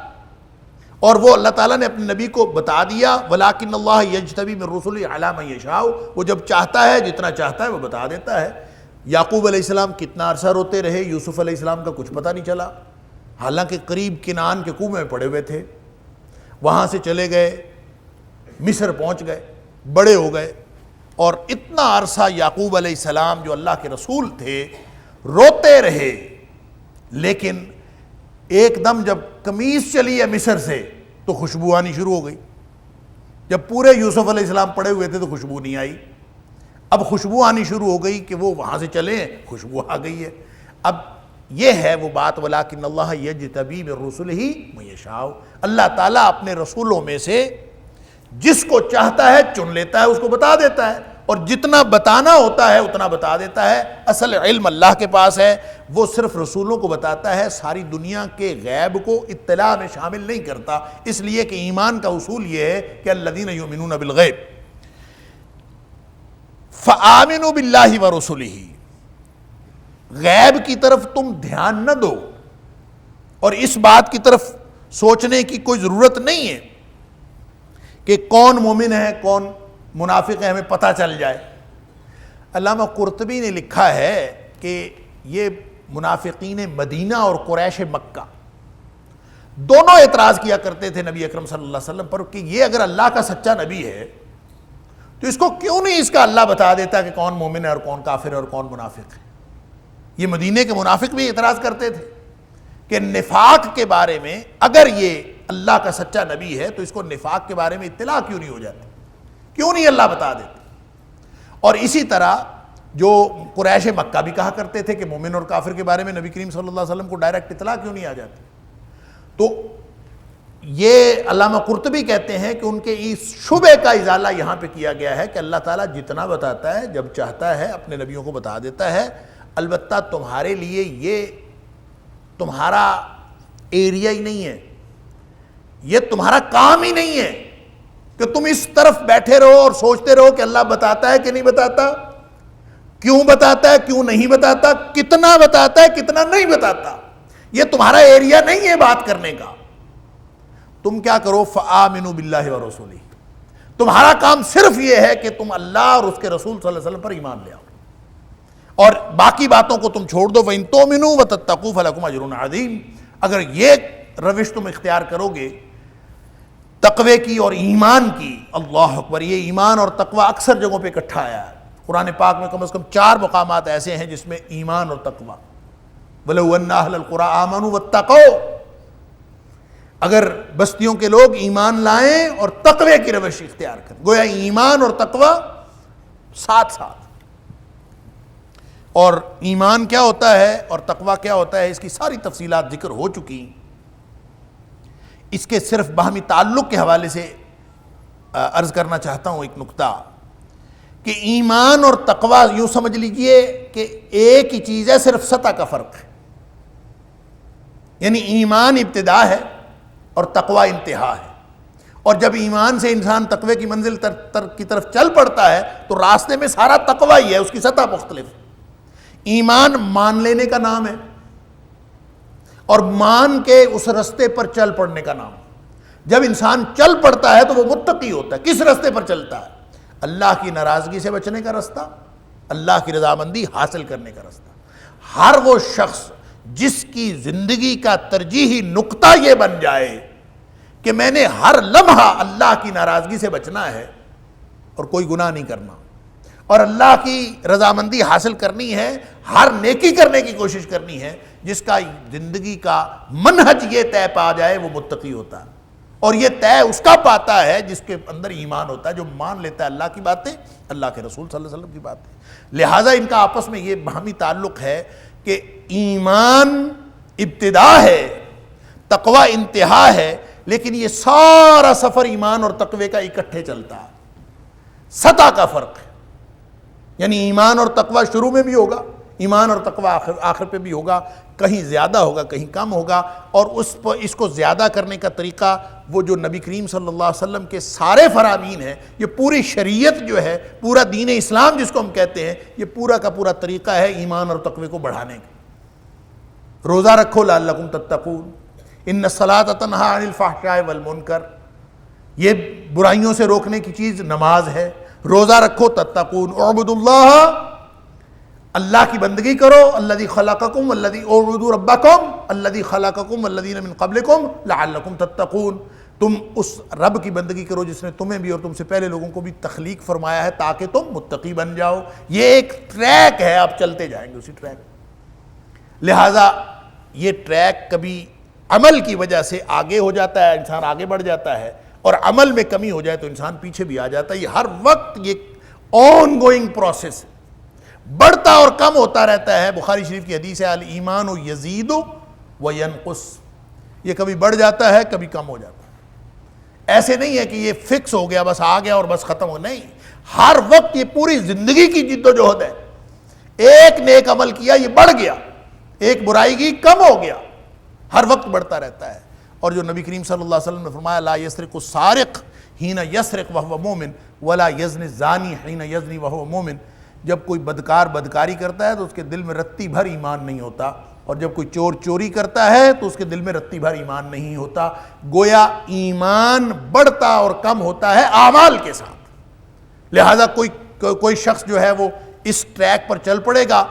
اور وہ اللہ تعالیٰ نے اپنے نبی کو بتا دیا۔ وَلَٰكِنَّ اللَّهَ يَجْتَبِي مِن رُّسُلِهِ عَلَىٰ مَن يَشَاءُ، وہ جب چاہتا ہے، جتنا چاہتا ہے وہ بتا دیتا ہے۔ یعقوب علیہ السلام کتنا عرصہ روتے رہے، یوسف علیہ السلام کا کچھ پتہ نہیں چلا، حالانکہ قریب کنعان کے کنویں میں پڑے ہوئے تھے، وہاں سے چلے گئے، مصر پہنچ گئے، بڑے ہو گئے، اور اتنا عرصہ یعقوب علیہ السلام جو اللہ کے رسول تھے روتے رہے، لیکن ایک دم جب قمیص چلی ہے مصر سے تو خوشبو آنی شروع ہو گئی۔ جب پورے یوسف علیہ السلام پڑے ہوئے تھے تو خوشبو نہیں آئی، اب خوشبو آنی شروع ہو گئی کہ وہ وہاں سے چلے، خوشبو آ گئی ہے۔ اب یہ ہے وہ بات، وَلَٰكِنَّ اللَّهَ يَجْتَبِي مِن رُّسُلِهِ مَن يَشَاءُ، اللہ تعالیٰ اپنے رسولوں میں سے جس کو چاہتا ہے چن لیتا ہے، اس کو بتا دیتا ہے، اور جتنا بتانا ہوتا ہے اتنا بتا دیتا ہے۔ اصل علم اللہ کے پاس ہے، وہ صرف رسولوں کو بتاتا ہے، ساری دنیا کے غیب کو اطلاع میں شامل نہیں کرتا، اس لیے کہ ایمان کا اصول یہ ہے کہ الذین یؤمنون بالغیب۔ فآمنوا باللہ ورسلہ، غیب کی طرف تم دھیان نہ دو، اور اس بات کی طرف سوچنے کی کوئی ضرورت نہیں ہے کہ کون مومن ہے کون منافق ہے، ہمیں پتہ چل جائے۔ علامہ قرطبی نے لکھا ہے کہ یہ منافقین مدینہ اور قریش مکہ دونوں اعتراض کیا کرتے تھے نبی اکرم صلی اللہ علیہ وسلم پر کہ یہ اگر اللہ کا سچا نبی ہے تو اس کو کیوں نہیں اس کا اللہ بتا دیتا کہ کون مومن ہے اور کون کافر ہے اور کون منافق ہے۔ یہ مدینہ کے منافق بھی اعتراض کرتے تھے کہ نفاق کے بارے میں اگر یہ اللہ کا سچا نبی ہے تو اس کو نفاق کے بارے میں اطلاع کیوں نہیں ہو جاتی، کیوں نہیں اللہ بتا دیتا۔ اور اسی طرح جو قریش مکہ بھی کہا کرتے تھے کہ مومن اور کافر کے بارے میں نبی کریم صلی اللہ علیہ وسلم کو ڈائریکٹ اطلاع کیوں نہیں آ جاتی۔ تو یہ علامہ قرطبی کہتے ہیں کہ ان کے اس شبہ کا ازالہ یہاں پہ کیا گیا ہے کہ اللہ تعالیٰ جتنا بتاتا ہے جب چاہتا ہے اپنے نبیوں کو بتا دیتا ہے، البتہ تمہارے لیے یہ تمہارا ایریا ہی نہیں ہے، یہ تمہارا کام ہی نہیں ہے کہ تم اس طرف بیٹھے رہو اور سوچتے رہو کہ اللہ بتاتا ہے کہ نہیں بتاتا، کیوں بتاتا ہے کیوں نہیں بتاتا، کتنا بتاتا ہے کتنا نہیں بتاتا، یہ تمہارا ایریا نہیں ہے بات کرنے کا۔ تم کیا کرو، فآمنوا باللہ ورسولہ، تمہارا کام صرف یہ ہے کہ تم اللہ اور اس کے رسول صلی اللہ علیہ وسلم پر ایمان لے آؤ، اور باقی باتوں کو تم چھوڑ دو۔ وَإِن تُؤْمِنُوا وَتَتَّقُوا فَلَكُمْ أَجْرٌ عَظِيمٌ، اگر یہ روش تم اختیار کرو گے تقوی کی اور ایمان کی، اللہ اکبر، یہ ایمان اور تقوی اکثر جگہوں پہ اکٹھا آیا ہے قرآن پاک میں، کم از کم 4 مقامات ایسے ہیں جس میں ایمان اور تقوی، وَلَوْ أَنَّ أَهْلَ الْقُرَىٰ آمَنُوا وَاتَّقَوْا، اگر بستیوں کے لوگ ایمان لائیں اور تقوی کی روش اختیار کریں، گویا ایمان اور تقوی ساتھ ساتھ۔ اور ایمان کیا ہوتا ہے اور تقوی کیا ہوتا ہے، اس کی ساری تفصیلات ذکر ہو چکی۔ اس کے صرف باہمی تعلق کے حوالے سے عرض کرنا چاہتا ہوں ایک نکتہ، کہ ایمان اور تقوی یوں سمجھ لیجئے کہ ایک ہی چیز ہے، صرف سطح کا فرق ہے۔ یعنی ایمان ابتدا ہے اور تقوی انتہا ہے، اور جب ایمان سے انسان تقوی کی منزل کی طرف چل پڑتا ہے تو راستے میں سارا تقوی ہی ہے، اس کی سطح مختلف ہے۔ ایمان مان لینے کا نام ہے اور مان کے اس رستے پر چل پڑنے کا نام ہے۔ جب انسان چل پڑتا ہے تو وہ متقی ہوتا ہے۔ کس رستے پر چلتا ہے؟ اللہ کی ناراضگی سے بچنے کا رستہ، اللہ کی رضامندی حاصل کرنے کا رستہ۔ ہر وہ شخص جس کی زندگی کا ترجیحی نقطہ یہ بن جائے کہ میں نے ہر لمحہ اللہ کی ناراضگی سے بچنا ہے، اور کوئی گناہ نہیں کرنا، اور اللہ کی رضامندی حاصل کرنی ہے، ہر نیکی کرنے کی کوشش کرنی ہے۔ جس کا زندگی کا منہج یہ طے پا جائے وہ متقی ہوتا ہے، اور یہ طے اس کا پاتا ہے جس کے اندر ایمان ہوتا ہے، جو مان لیتا ہے اللہ کی باتیں، اللہ کے رسول صلی اللہ علیہ وسلم کی باتیں۔ لہٰذا ان کا آپس میں یہ باہمی تعلق ہے کہ ایمان ابتدا ہے، تقوی انتہا ہے، لیکن یہ سارا سفر ایمان اور تقوی کا اکٹھے چلتا ہے، سطح کا فرق ہے۔ یعنی ایمان اور تقوی شروع میں بھی ہوگا، ایمان اور تقوی آخر پہ بھی ہوگا، کہیں زیادہ ہوگا کہیں کم ہوگا، اور اس کو زیادہ کرنے کا طریقہ وہ جو نبی کریم صلی اللہ علیہ وسلم کے سارے فرامین ہیں، یہ پوری شریعت جو ہے، پورا دین اسلام جس کو ہم کہتے ہیں، یہ پورا کا پورا طریقہ ہے ایمان اور تقوی کو بڑھانے کا۔ روزہ رکھو لعلکم تتقون، ان الصلاۃ تنہی عن الفحشاء والمنکر، یہ برائیوں سے روکنے کی چیز نماز ہے۔ روزہ رکھو تتقون، اعبدوا اللہ، اللہ کی بندگی کرو، الذی خلقکم والذی اعبدوا ربکم الذی خلقکم والذین من قبلکم لعلکم تتقون، تم اس رب کی بندگی کرو جس نے تمہیں بھی اور تم سے پہلے لوگوں کو بھی تخلیق فرمایا ہے تاکہ تم متقی بن جاؤ۔ یہ ایک ٹریک ہے، آپ چلتے جائیں گے اسی ٹریک۔ لہٰذا یہ ٹریک کبھی عمل کی وجہ سے آگے ہو جاتا ہے، انسان آگے بڑھ جاتا ہے، اور عمل میں کمی ہو جائے تو انسان پیچھے بھی آ جاتا ہے۔ یہ ہر وقت یہ آن گوئنگ پروسیس ہے، بڑھتا اور کم ہوتا رہتا ہے۔ بخاری شریف کی حدیث ہے الایمان یزید و ینقص، یہ کبھی بڑھ جاتا ہے کبھی کم ہو جاتا ہے۔ ایسے نہیں ہے کہ یہ فکس ہو گیا بس آ گیا اور بس ختم ہو، نہیں، ہر وقت یہ پوری زندگی کی جد و جہد ہے۔ ایک نیک عمل کیا یہ بڑھ گیا، ایک برائی کی کم ہو گیا، ہر وقت بڑھتا رہتا ہے۔ اور جو نبی کریم صلی اللہ علیہ وسلم نے فرمایا لا یسرق السارق حین یسرق وہو مومن ولا یزنی الزانی حین یزنی وہو مومن، جب کوئی بدکار بدکاری کرتا ہے تو اس کے دل میں رتی بھر ایمان نہیں ہوتا، اور جب کوئی چور چوری کرتا ہے تو اس کے دل میں رتی بھر ایمان نہیں ہوتا۔ گویا ایمان بڑھتا اور کم ہوتا ہے اعمال کے ساتھ۔ لہٰذا کوئی شخص جو ہے وہ اس ٹریک پر چل پڑے گا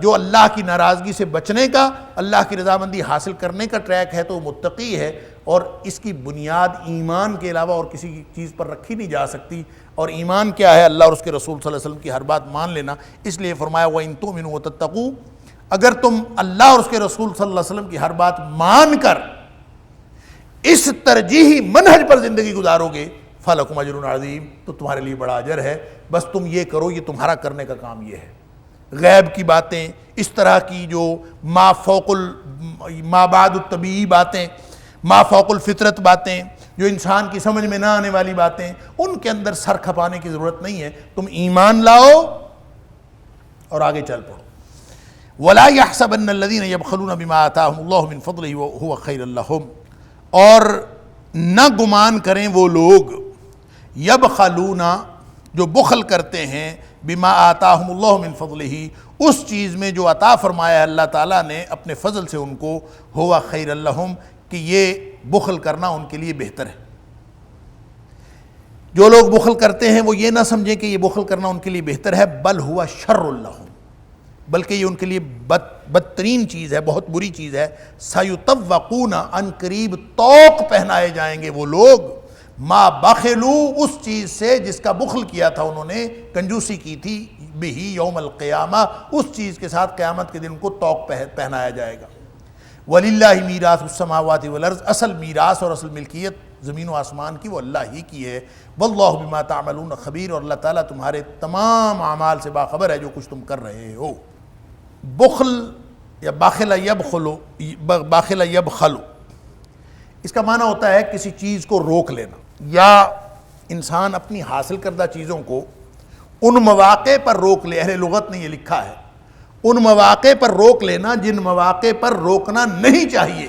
جو اللہ کی ناراضگی سے بچنے کا، اللہ کی رضامندی حاصل کرنے کا ٹریک ہے، تو وہ متقی ہے، اور اس کی بنیاد ایمان کے علاوہ اور کسی چیز پر رکھی نہیں جا سکتی۔ اور ایمان کیا ہے؟ اللہ اور اس کے رسول صلی اللہ علیہ وسلم کی ہر بات مان لینا۔ اس لیے فرمایا وَإِن تُؤْمِنُوا وَتَتَّقُوا، اگر تم اللہ اور اس کے رسول صلی اللہ علیہ وسلم کی ہر بات مان کر اس ترجیحی منہج پر زندگی گزارو گے فَلَكُمْ أَجْرٌ عَظِيمٌ، تو تمہارے لیے بڑا اجر ہے۔ بس تم یہ کرو، یہ تمہارا کرنے کا کام یہ ہے۔ غیب کی باتیں، اس طرح کی جو ما بعد الطبیعی باتیں، ما فوق الفطرت باتیں، جو انسان کی سمجھ میں نہ آنے والی باتیں، ان کے اندر سر کھپانے کی ضرورت نہیں ہے۔ تم ایمان لاؤ اور آگے چل پڑو۔ وَلَا يَحْسَبَنَّ الَّذِينَ يَبْخَلُونَ بِمَا آتَاهُمُ اللَّهُ مِنْ فَضْلِهِ وَهُوَ خَيْرٌ لَهُمْ، اور نہ گمان کریں وہ لوگ یبخلون جو بخل کرتے ہیں، بما آتاہم اللہ من فضلہ، اس چیز میں جو عطا فرمایا ہے اللہ تعالیٰ نے اپنے فضل سے ان کو، ہوا خیر لہم، کہ یہ بخل کرنا ان کے لیے بہتر ہے۔ جو لوگ بخل کرتے ہیں وہ یہ نہ سمجھیں کہ یہ بخل کرنا ان کے لیے بہتر ہے، بل ہوا شر لہم، بلکہ یہ ان کے لیے بدترین چیز ہے، بہت بری چیز ہے۔ سیطوقون، ان قریب طوق پہنائے جائیں گے وہ لوگ، ما بخلو، اس چیز سے جس کا بخل کیا تھا انہوں نے، کنجوسی کی تھی، بہی یوم القیامہ، اس چیز کے ساتھ قیامت کے دن ان کو طوق پہنایا جائے گا۔ وَلِلَّهِ مِيرَاثُ السَّمَاوَاتِ وَالْأَرْضِ، اصل میراث اور اصل ملکیت زمین و آسمان کی وہ اللہ ہی کی ہے۔ وَاللَّهُ بِمَا تَعْمَلُونَ خبیر، اور اللہ تعالیٰ تمہارے تمام اعمال سے باخبر ہے جو کچھ تم کر رہے ہو۔ بخل یا باخل یبخل، اس کا معنی ہوتا ہے کسی چیز کو روک لینا، یا انسان اپنی حاصل کردہ چیزوں کو ان مواقع پر روک لے۔ اہل لغت نے یہ لکھا ہے، ان مواقع پر روک لینا جن مواقع پر روکنا نہیں چاہیے۔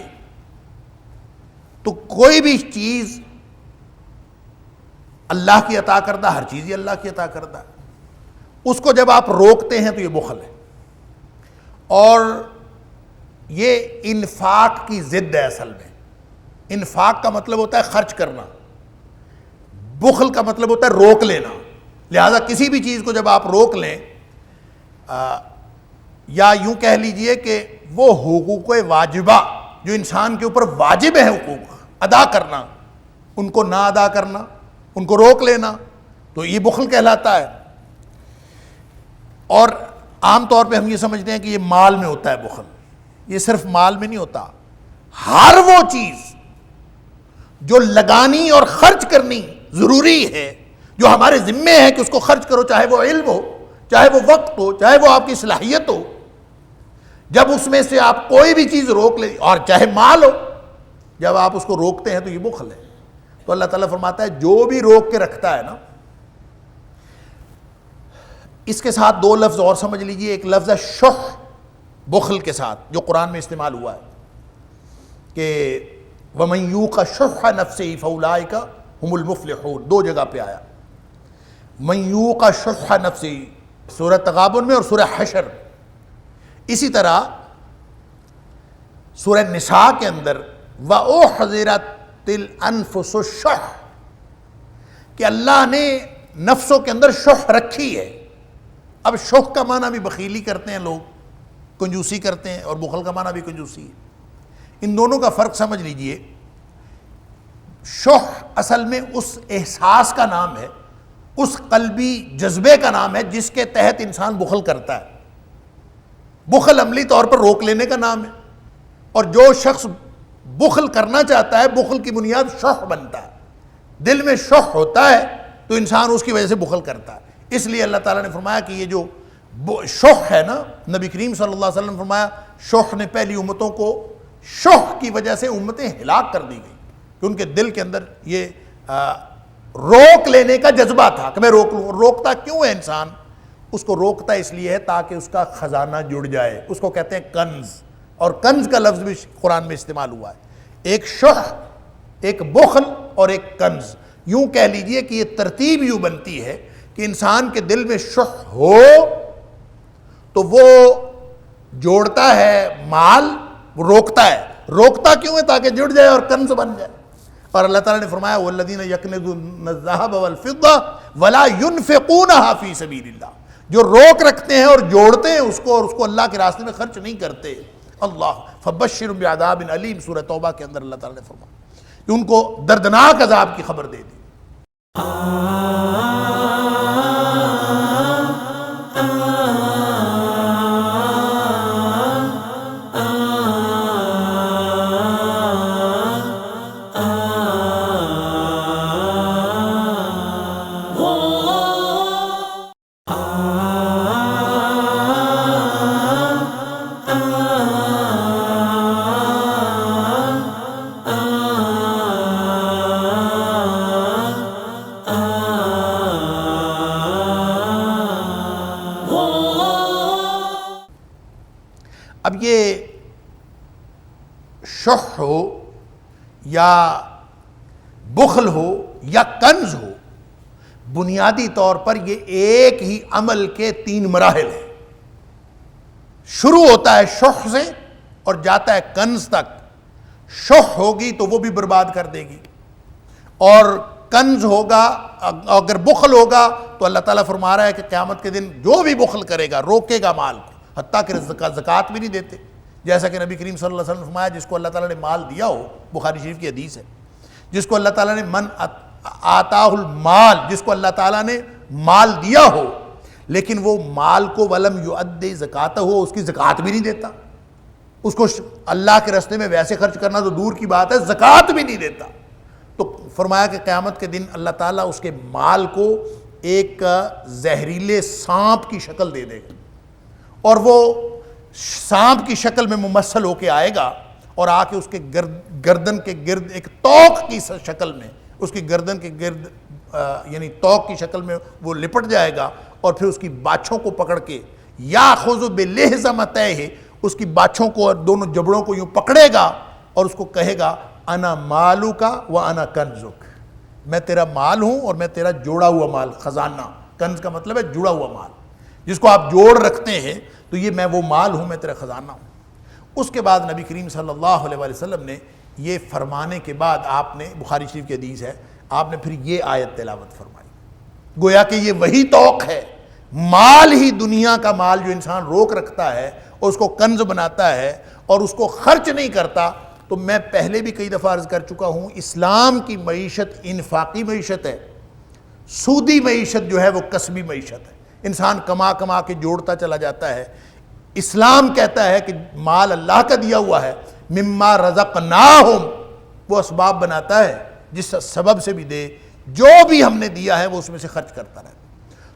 تو کوئی بھی چیز اللہ کی عطا کردہ، ہر چیز ہی اللہ کی عطا کردہ ہے، اس کو جب آپ روکتے ہیں تو یہ بخل ہے، اور یہ انفاق کی ضد ہے۔ اصل میں انفاق کا مطلب ہوتا ہے خرچ کرنا، بخل کا مطلب ہوتا ہے روک لینا۔ لہذا کسی بھی چیز کو جب آپ روک لیں، یا یوں کہہ لیجئے کہ وہ حقوق واجبہ جو انسان کے اوپر واجب ہے حقوق ادا کرنا، ان کو نہ ادا کرنا، ان کو روک لینا، تو یہ بخل کہلاتا ہے۔ اور عام طور پہ ہم یہ سمجھتے ہیں کہ یہ مال میں ہوتا ہے بخل، یہ صرف مال میں نہیں ہوتا، ہر وہ چیز جو لگانی اور خرچ کرنی ضروری ہے، جو ہمارے ذمے ہے کہ اس کو خرچ کرو، چاہے وہ علم ہو، چاہے وہ وقت ہو، چاہے وہ آپ کی صلاحیت ہو، جب اس میں سے آپ کوئی بھی چیز روک لیں، اور چاہے مال ہو، جب آپ اس کو روکتے ہیں تو یہ بخل ہے۔ تو اللہ تعالیٰ فرماتا ہے جو بھی روک کے رکھتا ہے نا، اس کے ساتھ دو لفظ اور سمجھ لیجئے، ایک لفظ ہے شح، بخل کے ساتھ جو قرآن میں استعمال ہوا ہے کہ وَمَن يُوقَ شُحَّ نَفْسِهِ فَأُولَٰئِكَ هُمُ الْمُفْلِحُونَ، دو جگہ پہ آیا مَن يُوقَ شُحَّ نَفْسِهِ، سورہ تغابن میں اور سورہ حشر۔ اسی طرح سورہ نساء کے اندر وَأُحْضِرَتِ الْأَنفُسُ الشُّحَّ، کہ اللہ نے نفسوں کے اندر شح رکھی ہے۔ اب شح کا معنی بھی بخیلی کرتے ہیں لوگ، کنجوسی کرتے ہیں، اور بخل کا معنی بھی کنجوسی ہے۔ ان دونوں کا فرق سمجھ لیجئے۔ شح اصل میں اس احساس کا نام ہے، اس قلبی جذبے کا نام ہے جس کے تحت انسان بخل کرتا ہے۔ بخل عملی طور پر روک لینے کا نام ہے، اور جو شخص بخل کرنا چاہتا ہے، بخل کی بنیاد شح بنتا ہے۔ دل میں شح ہوتا ہے تو انسان اس کی وجہ سے بخل کرتا ہے۔ اس لیے اللہ تعالیٰ نے فرمایا کہ یہ جو شح ہے نا، نبی کریم صلی اللہ علیہ وسلم نے فرمایا شح نے پہلی امتوں کو شح کی وجہ سے امتیں ہلاک کر دی گئی، کہ ان کے دل کے اندر یہ روک لینے کا جذبہ تھا کہ میں روک لوں۔ روکتا کیوں ہے انسان؟ اس کو روکتا اس لیے ہے تاکہ اس کا خزانہ جڑ جائے، اس کو کہتے ہیں کنز، اور کنز کا لفظ بھی قرآن میں استعمال ہوا ہے۔ ایک شح، ایک بخل اور ایک کنز، یوں کہہ لیجئے کہ یہ ترتیب یوں بنتی ہے کہ انسان کے دل میں شح ہو تو وہ جوڑتا ہے مال، وہ روکتا ہے۔ روکتا کیوں ہے؟ تاکہ جڑ جائے اور کنز بن جائے۔ اور اللہ تعالیٰ نے فرمایا وَالَّذِينَ يَكْنِزُونَ الذَّهَبَ وَالْفِضَّةَ وَلَا يُنْفِقُونَهَا فِي سَبِيلِ اللَّهِ، جو روک رکھتے ہیں اور جوڑتے ہیں اس کو، اور اس کو اللہ کے راستے میں خرچ نہیں کرتے۔ اللہ فَبَشِّرْهُم بِعَذَابٍ أَلِيمٍ، سورہ توبہ کے اندر اللہ تعالیٰ نے فرمایا کہ ان کو دردناک عذاب کی خبر دے دی۔ اب یہ شح ہو یا بخل ہو یا کنز ہو، بنیادی طور پر یہ ایک ہی عمل کے 3 مراحل ہیں۔ شروع ہوتا ہے شح سے اور جاتا ہے کنز تک۔ شح ہوگی تو وہ بھی برباد کر دے گی، اور کنز ہوگا، اگر بخل ہوگا تو اللہ تعالیٰ فرما رہا ہے کہ قیامت کے دن جو بھی بخل کرے گا، روکے گا مال کو، حتیٰ کہ زکوٰۃ بھی نہیں دیتے، جیسا کہ نبی کریم صلی اللہ علیہ وسلم نے فرمایا جس کو اللہ تعالیٰ نے مال دیا ہو، بخاری شریف کی حدیث ہے، جس کو اللہ تعالیٰ نے من آتاہ المال، جس کو اللہ تعالیٰ نے مال دیا ہو لیکن وہ مال کو ولم یؤدی زکاتہ ہو، اس کی زکوٰۃ بھی نہیں دیتا، اس کو اللہ کے راستے میں ویسے خرچ کرنا تو دور کی بات ہے، زکوٰۃ بھی نہیں دیتا، تو فرمایا کہ قیامت کے دن اللہ تعالیٰ اس کے مال کو ایک زہریلے سانپ کی شکل دے دے گا، اور وہ سانپ کی شکل میں ممثل ہو کے آئے گا، اور آ کے اس کے گردن کے گرد ایک توق کی شکل میں، اس کی گردن کے گرد یعنی توق کی شکل میں وہ لپٹ جائے گا، اور پھر اس کی باچھوں کو پکڑ کے یاخذ بلحظمتیہ، اس کی باچھوں کو اور دونوں جبڑوں کو یوں پکڑے گا اور اس کو کہے گا انا مالک و انا کنزک، میں تیرا مال ہوں اور میں تیرا جوڑا ہوا مال، خزانہ، کنز کا مطلب ہے جڑا ہوا مال، جس کو آپ جوڑ رکھتے ہیں، تو یہ میں وہ مال ہوں، میں تیرا خزانہ ہوں۔ اس کے بعد نبی کریم صلی اللہ علیہ وسلم نے یہ فرمانے کے بعد آپ نے، بخاری شریف کی حدیث ہے، آپ نے پھر یہ آیت تلاوت فرمائی، گویا کہ یہ وہی توق ہے، مال ہی دنیا کا مال جو انسان روک رکھتا ہے اور اس کو کنز بناتا ہے اور اس کو خرچ نہیں کرتا۔ تو میں پہلے بھی کئی دفعہ عرض کر چکا ہوں، اسلام کی معیشت انفاقی معیشت ہے، سودی معیشت جو ہے وہ کسبی معیشت ہے، انسان کما کما کے جوڑتا چلا جاتا ہے۔ اسلام کہتا ہے کہ مال اللہ کا دیا ہوا ہے، مما رزقناہم، وہ اسباب بناتا ہے، جس سبب سے بھی دے، جو بھی ہم نے دیا ہے وہ اس میں سے خرچ کرتا رہتا ہے۔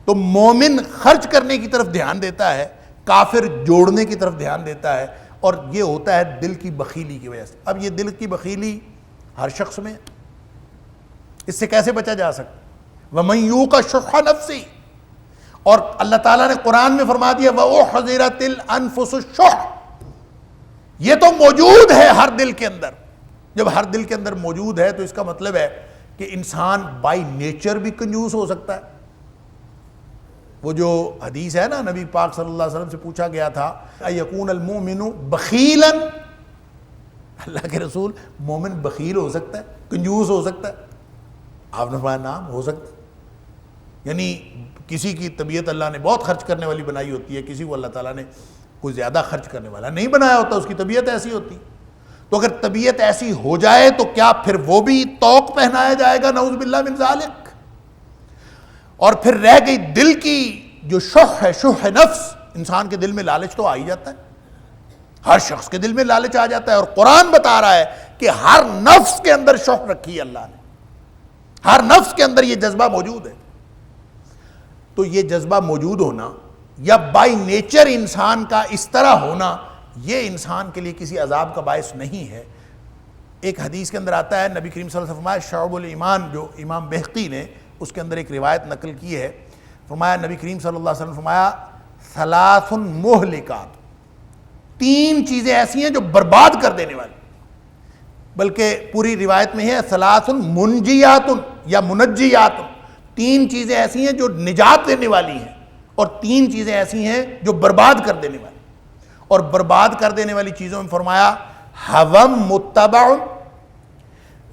تو مومن خرچ کرنے کی طرف دھیان دیتا ہے، کافر جوڑنے کی طرف دھیان دیتا ہے، اور یہ ہوتا ہے دل کی بخیلی کی وجہ سے۔ اب یہ دل کی بخیلی ہر شخص میں، اس سے کیسے بچا جا سکتا؟ وَمَن یُوقَ شُحَّ نَفْسِهِ، اور اللہ تعالیٰ نے قرآن میں فرما دیا وَأُحْضِرَتِ الْأَنفُسُ الشُّحَّ، یہ تو موجود ہے ہر دل کے اندر۔ جب ہر دل کے اندر موجود ہے تو اس کا مطلب ہے کہ انسان بائی نیچر بھی کنجوس ہو سکتا ہے۔ وہ جو حدیث ہے نا، نبی پاک صلی اللہ علیہ وسلم سے پوچھا گیا تھا اَيَكُونَ الْمُؤْمِنُ بَخِيلًا، اللہ کے رسول مومن بخیل ہو سکتا ہے، کنجوس ہو سکتا ہے؟ آپ نے فرمایا نام ہو سکتا ہے۔ یعنی کسی کی طبیعت اللہ نے بہت خرچ کرنے والی بنائی ہوتی ہے، کسی کو اللہ تعالیٰ نے کوئی زیادہ خرچ کرنے والا نہیں بنایا ہوتا، اس کی طبیعت ایسی ہوتی۔ تو اگر طبیعت ایسی ہو جائے تو کیا پھر وہ بھی طوق پہنایا جائے گا؟ نعوذ باللہ من ذالک۔ اور پھر رہ گئی دل کی جو شح ہے، شح نفس، انسان کے دل میں لالچ تو آ ہی جاتا ہے، ہر شخص کے دل میں لالچ آ جاتا ہے، اور قرآن بتا رہا ہے کہ ہر نفس کے اندر شح رکھی ہے اللہ نے، ہر نفس کے اندر یہ جذبہ موجود ہے۔ تو یہ جذبہ موجود ہونا یا بائی نیچر انسان کا اس طرح ہونا، یہ انسان کے لیے کسی عذاب کا باعث نہیں ہے۔ ایک حدیث کے اندر آتا ہے، نبی کریم صلی اللہ علیہ وسلم فرمایا، شعب الایمان جو امام بہقی نے اس کے اندر ایک روایت نقل کی ہے، فرمایا نبی کریم صلی اللہ علیہ وسلم فرمایا ثلاث مہلکات، تین چیزیں ایسی ہیں جو برباد کر دینے والی، بلکہ پوری روایت میں ہے ثلاث منجیات یا منجیات، تین چیزیں ایسی ہیں جو نجات دینے والی ہیں، اور تین چیزیں ایسی ہیں جو برباد کر دینے والی۔ اور برباد کر دینے والی چیزوں میں فرمایا حوم متبع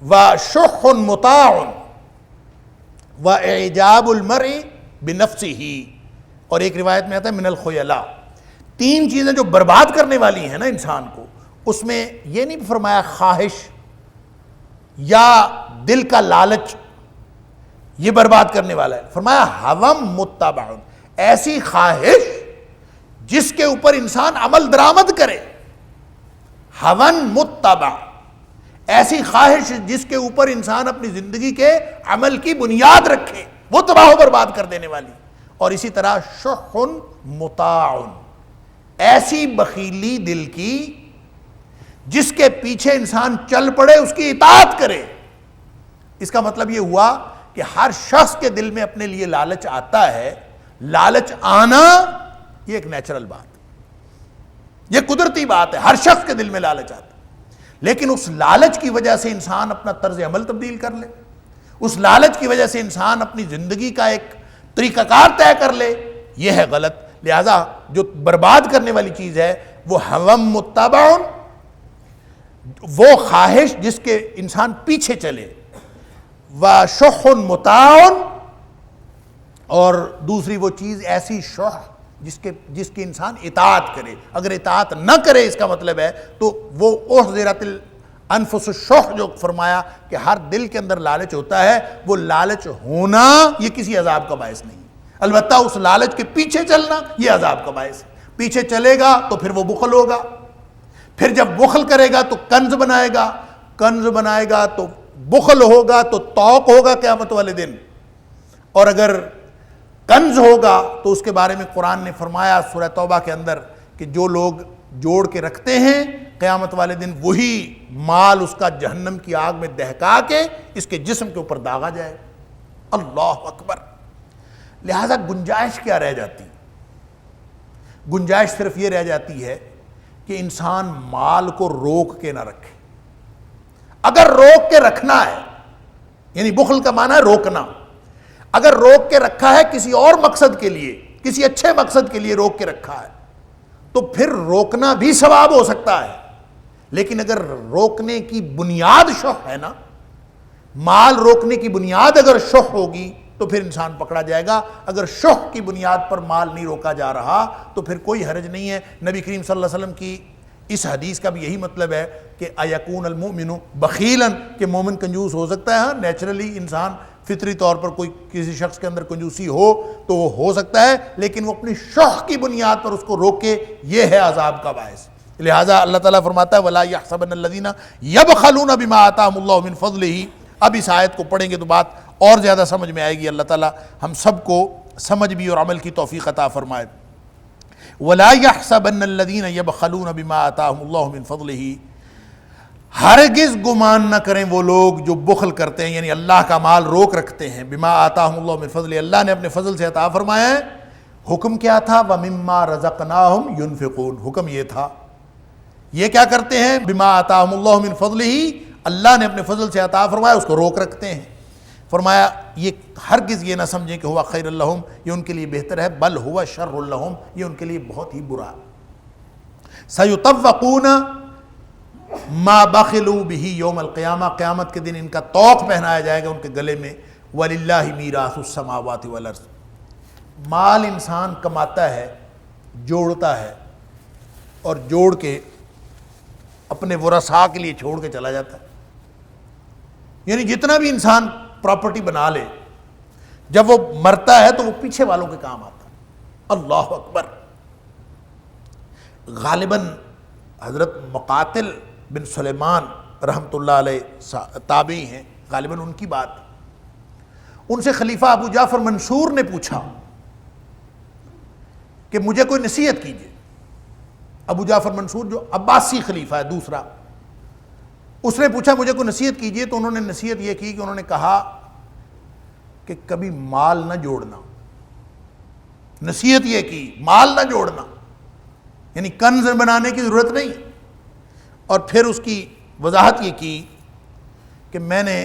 و شح مطاع و اعجاب المرء بنفسه، اور ایک روایت میں آتا ہے من الخیلاء۔ تین چیزیں جو برباد کرنے والی ہیں نا انسان کو، اس میں یہ نہیں فرمایا خواہش یا دل کا لالچ، یہ برباد کرنے والا ہے، فرمایا حوم متبع، ایسی خواہش جس کے اوپر انسان عمل درآمد کرے، ہون متبع، ایسی خواہش جس کے اوپر انسان اپنی زندگی کے عمل کی بنیاد رکھے، وہ تباہ و برباد کر دینے والی۔ اور اسی طرح شح مطاع، ایسی بخیلی دل کی جس کے پیچھے انسان چل پڑے، اس کی اطاعت کرے۔ اس کا مطلب یہ ہوا کہ ہر شخص کے دل میں اپنے لیے لالچ آتا ہے، لالچ آنا یہ ایک نیچرل بات ہے، یہ قدرتی بات ہے، ہر شخص کے دل میں لالچ آتا ہے، لیکن اس لالچ کی وجہ سے انسان اپنا طرز عمل تبدیل کر لے، اس لالچ کی وجہ سے انسان اپنی زندگی کا ایک طریقہ کار طے کر لے، یہ ہے غلط۔ لہذا جو برباد کرنے والی چیز ہے وہ حوم متبع، وہ خواہش جس کے انسان پیچھے چلے، وشح مطاع، اور دوسری وہ چیز ایسی شح جس کی انسان اطاعت کرے۔ اگر اطاعت نہ کرے اس کا مطلب ہے تو وہ احضرت الانفس الشح جو فرمایا کہ ہر دل کے اندر لالچ ہوتا ہے، وہ لالچ ہونا یہ کسی عذاب کا باعث نہیں، البتہ اس لالچ کے پیچھے چلنا یہ عذاب کا باعث ہے۔ پیچھے چلے گا تو پھر وہ بخل ہوگا، پھر جب بخل کرے گا تو کنز بنائے گا، کنز بنائے گا تو بخل ہوگا تو طوق ہوگا قیامت والے دن، اور اگر کنز ہوگا تو اس کے بارے میں قرآن نے فرمایا سورہ توبہ کے اندر کہ جو لوگ جوڑ کے رکھتے ہیں قیامت والے دن وہی مال اس کا جہنم کی آگ میں دہکا کے اس کے جسم کے اوپر داغا جائے۔ اللہ اکبر۔ لہذا گنجائش کیا رہ جاتی؟ گنجائش صرف یہ رہ جاتی ہے کہ انسان مال کو روک کے نہ رکھے۔ اگر روک کے رکھنا ہے، یعنی بخل کا معنی ہے روکنا، اگر روک کے رکھا ہے کسی اور مقصد کے لیے، کسی اچھے مقصد کے لیے روک کے رکھا ہے تو پھر روکنا بھی ثواب ہو سکتا ہے، لیکن اگر روکنے کی بنیاد شح ہے نا، مال روکنے کی بنیاد اگر شح ہوگی تو پھر انسان پکڑا جائے گا۔ اگر شح کی بنیاد پر مال نہیں روکا جا رہا تو پھر کوئی حرج نہیں ہے۔ نبی کریم صلی اللہ علیہ وسلم کی اس حدیث کا بھی یہی مطلب ہے کہ اَيَكُونَ الْمُؤْمِنُ بَخِيلًا، کہ مومن کنجوس ہو سکتا ہے، ہاں نیچرلی انسان فطری طور پر کوئی کسی شخص کے اندر کنجوسی ہو تو وہ ہو سکتا ہے، لیکن وہ اپنی شوق کی بنیاد پر اس کو روکے، یہ ہے عذاب کا باعث۔ لہٰذا اللہ تعالیٰ فرماتا ہے وَلَا يَحْسَبَنَّ الَّذِينَ يَبْخَلُونَ بِمَا آتَاهُمُ اللَّهُ مِنْ فَضْلِهِ۔ اب اس آیت کو پڑھیں گے تو بات اور زیادہ سمجھ میں آئے گی۔ اللہ تعالیٰ ہم سب کو سمجھ بھی اور عمل کی توفیق عطا فرمائے۔ وَلَا يَحْسَبَنَّ الَّذِينَ يَبْخَلُونَ بِمَا آتَاهُمُ اللَّهُ مِنْ فَضْلِهِ، ہرگز گمان نہ کریں وہ لوگ جو بخل کرتے ہیں، یعنی اللہ کا مال روک رکھتے ہیں، بما آتاہم اللہ من فضل، اللہ نے اپنے فضل سے عطا فرمایا ہے۔ حکم کیا تھا؟ وَمِمَّا رَزَقْنَاهُمْ يُنْفِقُونَ، حکم یہ تھا۔ یہ کیا کرتے ہیں؟ بما آتاہم اللہ من فضلہ، اللہ نے اپنے فضل سے عطا فرمایا اس کو روک رکھتے ہیں۔ فرمایا یہ ہرگز یہ نہ سمجھیں کہ ہوا خیر لہم، یہ ان کے لیے بہتر ہے، بل ہوا شر لہم، یہ ان کے لیے بہت ہی برا۔ سیطوقون ما بخلوا بہ یوم القیامہ، قیامت کے دن ان کا طوق پہنایا جائے گا ان کے گلے میں۔ وللہ میراث السماوات والارض، مال انسان کماتا ہے، جوڑتا ہے، اور جوڑ کے اپنے ورثاء کے لیے چھوڑ کے چلا جاتا ہے۔ یعنی جتنا بھی انسان پراپرٹی بنا لے، جب وہ مرتا ہے تو وہ پیچھے والوں کے کام آتا ہے۔ اللہ اکبر۔ غالباً حضرت مقاتل بن سلیمان رحمۃ اللہ علیہ تابعی ہیں، غالباً ان کی بات، ان سے خلیفہ ابو جعفر منصور نے پوچھا کہ مجھے کوئی نصیحت کیجیے۔ ابو جعفر منصور جو عباسی خلیفہ ہے دوسرا، اس نے پوچھا مجھے کوئی نصیحت کیجیے، تو انہوں نے نصیحت یہ کی کہ انہوں نے کہا کہ کبھی مال نہ جوڑنا۔ نصیحت یہ کی مال نہ جوڑنا، یعنی کنز بنانے کی ضرورت نہیں۔ اور پھر اس کی وضاحت یہ کی کہ میں نے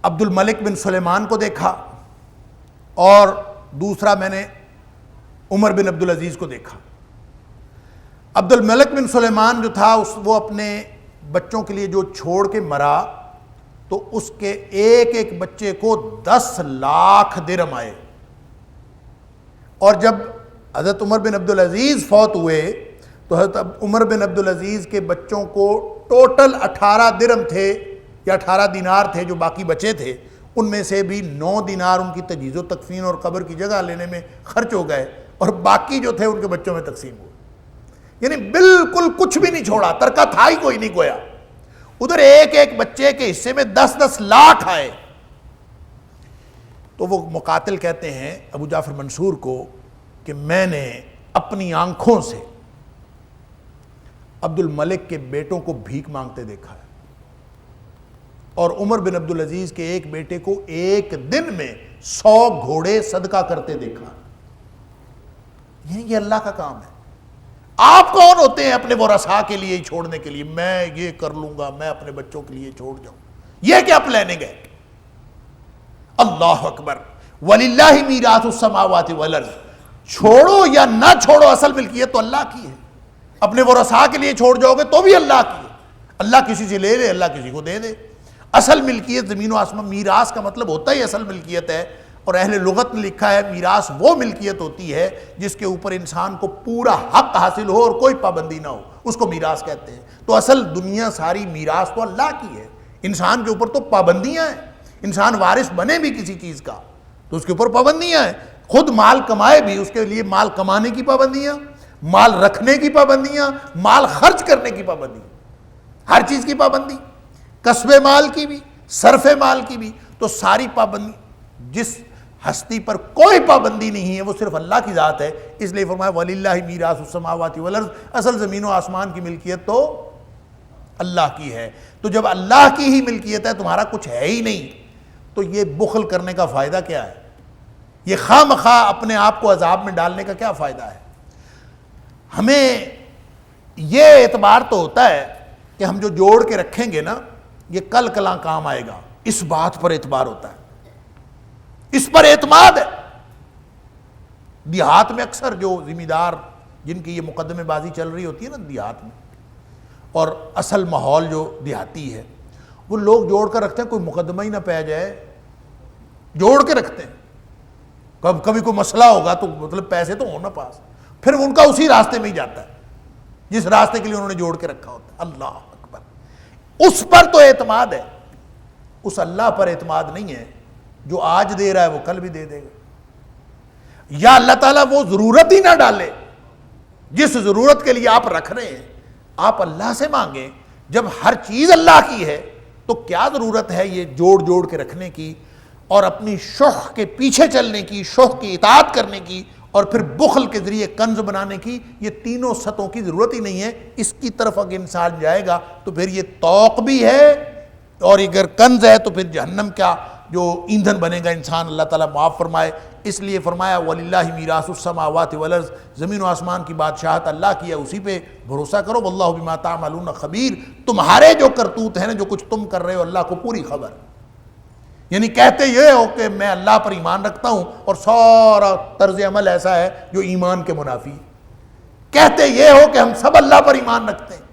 عبد الملک بن سلیمان کو دیکھا، اور دوسرا میں نے عمر بن عبدالعزیز کو دیکھا۔ عبد الملک بن سلیمان جو تھا وہ اپنے بچوں کے لیے جو چھوڑ کے مرا، تو اس کے ایک ایک بچے کو 10 لاکھ درہم آئے، اور جب حضرت عمر بن عبدالعزیز فوت ہوئے تو حضرت عمر بن عبدالعزیز کے بچوں کو ٹوٹل 18 درہم تھے یا 18 دینار تھے جو باقی بچے تھے، ان میں سے بھی 9 دینار ان کی تجہیز و تکفین اور قبر کی جگہ لینے میں خرچ ہو گئے، اور باقی جو تھے ان کے بچوں میں تقسیم ہوئے۔ یعنی بالکل کچھ بھی نہیں چھوڑا، ترکہ تھا ہی کوئی نہیں گویا۔ ادھر ایک ایک بچے کے حصے میں 10 لاکھ آئے۔ تو وہ مقاتل کہتے ہیں ابو جعفر منصور کو کہ میں نے اپنی آنکھوں سے عبد الملک کے بیٹوں کو بھیک مانگتے دیکھا ہے، اور عمر بن عبدالعزیز کے ایک بیٹے کو ایک دن میں 100 گھوڑے صدقہ کرتے دیکھا۔ یہ اللہ کا کام ہے۔ آپ کون ہوتے ہیں اپنے ورثاء کے لیے چھوڑنے کے لیے؟ میں یہ کر لوں گا، میں اپنے بچوں کے لیے چھوڑ جاؤں، یہ کیا پلاننگ ہے؟ اللہ اکبر۔ وَلِلَّهِ مِيرَاثُ السَّمَاوَاتِ وَالْأَرْضِ، چھوڑو یا نہ چھوڑو اصل ملکیت تو اللہ کی ہے۔ اپنے ورثاء کے لیے چھوڑ جاؤ گے تو بھی اللہ کی ہے۔ اللہ کسی سے لے لے، اللہ کسی کو دے دے۔ اصل ملکیت زمین و آسمان، میراث کا مطلب ہوتا ہی اصل ملکیت ہے، اور اہل لغت نے لکھا ہے میراث وہ ملکیت ہوتی ہے جس کے اوپر انسان کو پورا حق حاصل ہو اور کوئی پابندی نہ ہو، اس کو میراث کہتے ہیں۔ تو اصل دنیا ساری میراث تو اللہ کی ہے، انسان کے اوپر تو پابندیاں ہیں۔ انسان وارث بنے بھی کسی چیز کا تو اس کے اوپر پابندیاں ہیں، خود مال کمائے بھی اس کے لیے مال کمانے کی پابندیاں، مال رکھنے کی پابندیاں، مال خرچ کرنے کی پابندی، ہر چیز کی پابندی، کسب مال کی بھی، صرف مال کی بھی۔ تو ساری پابندی، جس ہستی پر کوئی پابندی نہیں ہے وہ صرف اللہ کی ذات ہے، اس لیے فرمایا وَلِلَّهِ مِيرَاثُ السَّمَاوَاتِ وَالْأَرْضِ، اصل زمین و آسمان کی ملکیت تو اللہ کی ہے۔ تو جب اللہ کی ہی ملکیت ہے، تمہارا کچھ ہے ہی نہیں، تو یہ بخل کرنے کا فائدہ کیا ہے؟ یہ خواہ مخواہ اپنے آپ کو عذاب میں ڈالنے کا کیا فائدہ ہے؟ ہمیں یہ اعتبار تو ہوتا ہے کہ ہم جو جوڑ کے رکھیں گے نا، یہ کل کلاں کام آئے گا، اس بات پر اعتبار ہوتا ہے، اس پر اعتماد ہے۔ دیہات میں اکثر جو ذمہ دار جن کی یہ مقدمے بازی چل رہی ہوتی ہے نا دیہات میں، اور اصل ماحول جو دیہاتی ہے، وہ لوگ جوڑ کر رکھتے ہیں، کوئی مقدمہ ہی نہ پہ جائے، جوڑ کے رکھتے ہیں۔ کبھی کوئی مسئلہ ہوگا تو مطلب پیسے تو ہونا پاس، پھر ان کا اسی راستے میں ہی جاتا ہے جس راستے کے لیے انہوں نے جوڑ کے رکھا ہوتا ہے۔ اللہ اکبر، اس پر تو اعتماد ہے۔ اس اللہ پر اعتماد نہیں ہے جو آج دے رہا ہے وہ کل بھی دے دے گا، یا اللہ تعالیٰ وہ ضرورت ہی نہ ڈالے جس ضرورت کے لیے آپ رکھ رہے ہیں، آپ اللہ سے مانگیں۔ جب ہر چیز اللہ کی ہے تو کیا ضرورت ہے یہ جوڑ جوڑ کے رکھنے کی اور اپنی شوق کے پیچھے چلنے کی، شوق کی اطاعت کرنے کی، اور پھر بخل کے ذریعے کنز بنانے کی؟ یہ تینوں سطحوں کی ضرورت ہی نہیں ہے۔ اس کی طرف اگر انسان جائے گا تو پھر یہ توق بھی ہے، اور اگر کنز ہے تو پھر جہنم کا جو ایندھن بنے گا انسان اللہ تعالیٰ معاف فرمائے۔ اس لیے فرمایا وَلِلَّهِ مِيرَاثُ السَّمَاوَاتِ وَالْأَرْضِ، زمین و آسمان کی بادشاہت اللہ کی ہے، اسی پہ بھروسہ کرو۔ وَاللَّهُ بِمَا تَعْمَلُونَ خَبِيرٌ، تمہارے جو کرتوت ہیں نا، جو کچھ تم کر رہے ہو، اللہ کو پوری خبر۔ یعنی کہتے یہ ہو کہ میں اللہ پر ایمان رکھتا ہوں اور سارا طرز عمل ایسا ہے جو ایمان کے منافی ہے، کہتے یہ ہو کہ ہم سب اللہ پر ایمان رکھتے ہیں،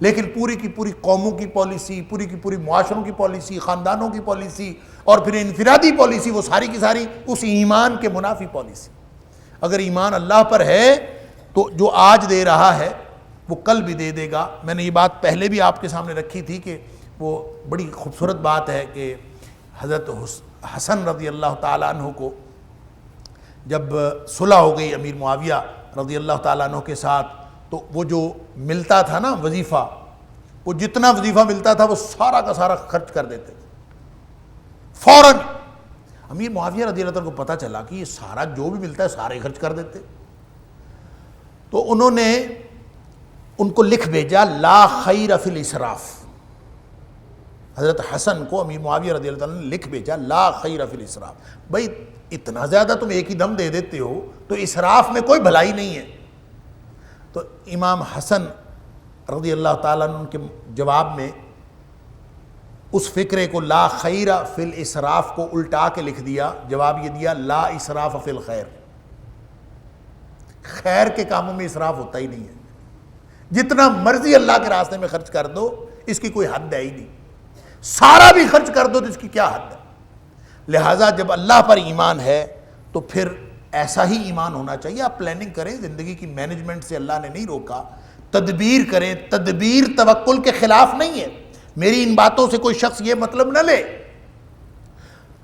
لیکن پوری کی پوری قوموں کی پالیسی، پوری کی پوری معاشروں کی پالیسی، خاندانوں کی پالیسی، اور پھر انفرادی پالیسی، وہ ساری کی ساری اس ایمان کے منافی پالیسی۔ اگر ایمان اللہ پر ہے تو جو آج دے رہا ہے وہ کل بھی دے دے گا۔ میں نے یہ بات پہلے بھی آپ کے سامنے رکھی تھی کہ وہ بڑی خوبصورت بات ہے کہ حضرت حسن رضی اللہ تعالیٰ عنہ کو جب صلح ہو گئی امیر معاویہ رضی اللہ تعالیٰ عنہ کے ساتھ، تو وہ جو ملتا تھا نا وظیفہ، وہ جتنا وظیفہ ملتا تھا وہ سارا کا سارا خرچ کر دیتے تھے فوراً۔ امیر معاویہ رضی اللہ عنہ کو پتہ چلا کہ یہ سارا جو بھی ملتا ہے سارے خرچ کر دیتے، تو انہوں نے ان کو لکھ بھیجا لا خیر فی الاسراف۔ حضرت حسن کو امیر معاویہ رضی اللہ عنہ نے لکھ بھیجا لا خیر فی الاسراف، بھائی اتنا زیادہ تم ایک ہی دم دے دیتے ہو تو اسراف میں کوئی بھلائی نہیں ہے۔ تو امام حسن رضی اللہ تعالیٰ عنہ کے جواب میں اس فکرے کو لا خیر فی الاسراف کو الٹا کے لکھ دیا، جواب یہ دیا لا اسراف فی الخیر، خیر کے کاموں میں اسراف ہوتا ہی نہیں ہے، جتنا مرضی اللہ کے راستے میں خرچ کر دو اس کی کوئی حد ہے ہی نہیں، سارا بھی خرچ کر دو تو اس کی کیا حد ہے۔ لہٰذا جب اللہ پر ایمان ہے تو پھر ایسا ہی ایمان ہونا چاہیے۔ آپ پلاننگ کریں، زندگی کی مینجمنٹ سے اللہ نے نہیں روکا، تدبیر کریں، تدبیر توکل کے خلاف نہیں ہے۔ میری ان باتوں سے کوئی شخص یہ مطلب نہ لے،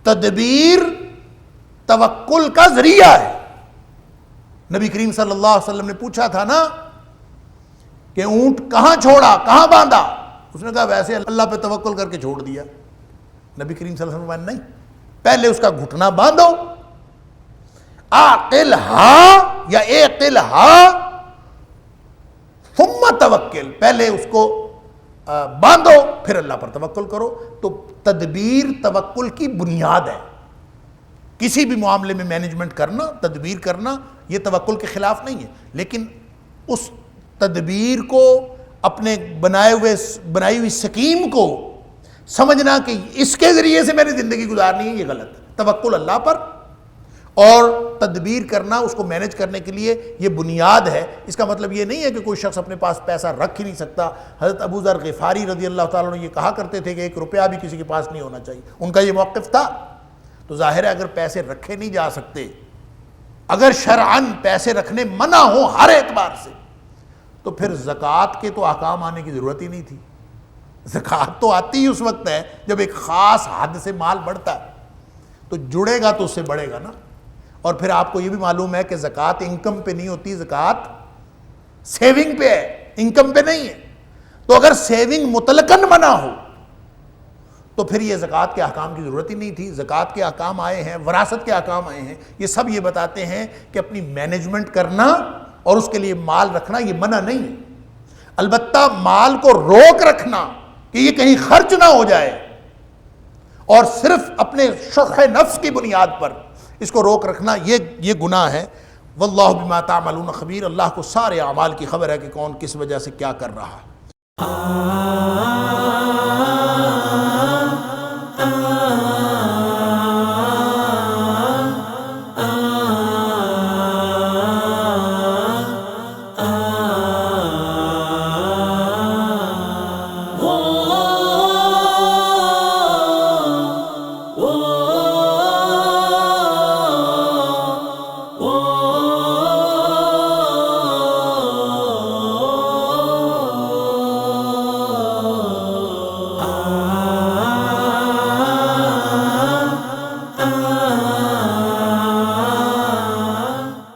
تدبیر توکل کا ذریعہ ہے۔ نبی کریم صلی اللہ علیہ وسلم نے پوچھا تھا نا کہ اونٹ کہاں چھوڑا، کہاں باندھا؟ اس نے کہا ویسے اللہ پہ توکل کر کے چھوڑ دیا۔ نبی کریم صلی اللہ علیہ وسلم نہیں، پہلے اس کا گھٹنا باندھو، عاقلھا یا اعقلھا ثم توکل، پہلے اس کو باندھو پھر اللہ پر توکل کرو۔ تو تدبیر توکل کی بنیاد ہے۔ کسی بھی معاملے میں مینجمنٹ کرنا، تدبیر کرنا، یہ توکل کے خلاف نہیں ہے، لیکن اس تدبیر کو، اپنے بنائی ہوئی سکیم کو سمجھنا کہ اس کے ذریعے سے میں نے زندگی گزارنی ہے، یہ غلط ہے۔ توکل اللہ پر اور تدبیر کرنا، اس کو مینج کرنے کے لیے یہ بنیاد ہے۔ اس کا مطلب یہ نہیں ہے کہ کوئی شخص اپنے پاس پیسہ رکھ ہی نہیں سکتا۔ حضرت ابو ذر غفاری رضی اللہ تعالیٰ عنہ یہ کہا کرتے تھے کہ 1 روپیہ بھی کسی کے پاس نہیں ہونا چاہیے، ان کا یہ موقف تھا۔ تو ظاہر ہے اگر پیسے رکھے نہیں جا سکتے، اگر شرعاً پیسے رکھنے منع ہو ہر اعتبار سے، تو پھر زکوٰۃ کے تو احکام آنے کی ضرورت ہی نہیں تھی۔ زکوٰۃ تو آتی ہی اس وقت ہے جب ایک خاص حد سے مال بڑھتا ہے، تو جڑے گا تو اس سے بڑھے گا نا۔ اور پھر آپ کو یہ بھی معلوم ہے کہ زکوٰۃ انکم پہ نہیں ہوتی، زکوٰۃ سیونگ پہ ہے، انکم پہ نہیں ہے۔ تو اگر سیونگ مطلقاً منع ہو تو پھر یہ زکوٰۃ کے احکام کی ضرورت ہی نہیں تھی۔ زکوٰۃ کے احکام آئے ہیں، وراثت کے احکام آئے ہیں، یہ سب یہ بتاتے ہیں کہ اپنی مینجمنٹ کرنا اور اس کے لیے مال رکھنا یہ منع نہیں ہے۔ البتہ مال کو روک رکھنا کہ یہ کہیں خرچ نہ ہو جائے، اور صرف اپنے شح نفس کی بنیاد پر اس کو روک رکھنا، یہ گناہ ہے۔ واللہ بما تعملون خبیر، اللہ کو سارے اعمال کی خبر ہے کہ کون کس وجہ سے کیا کر رہا ہے۔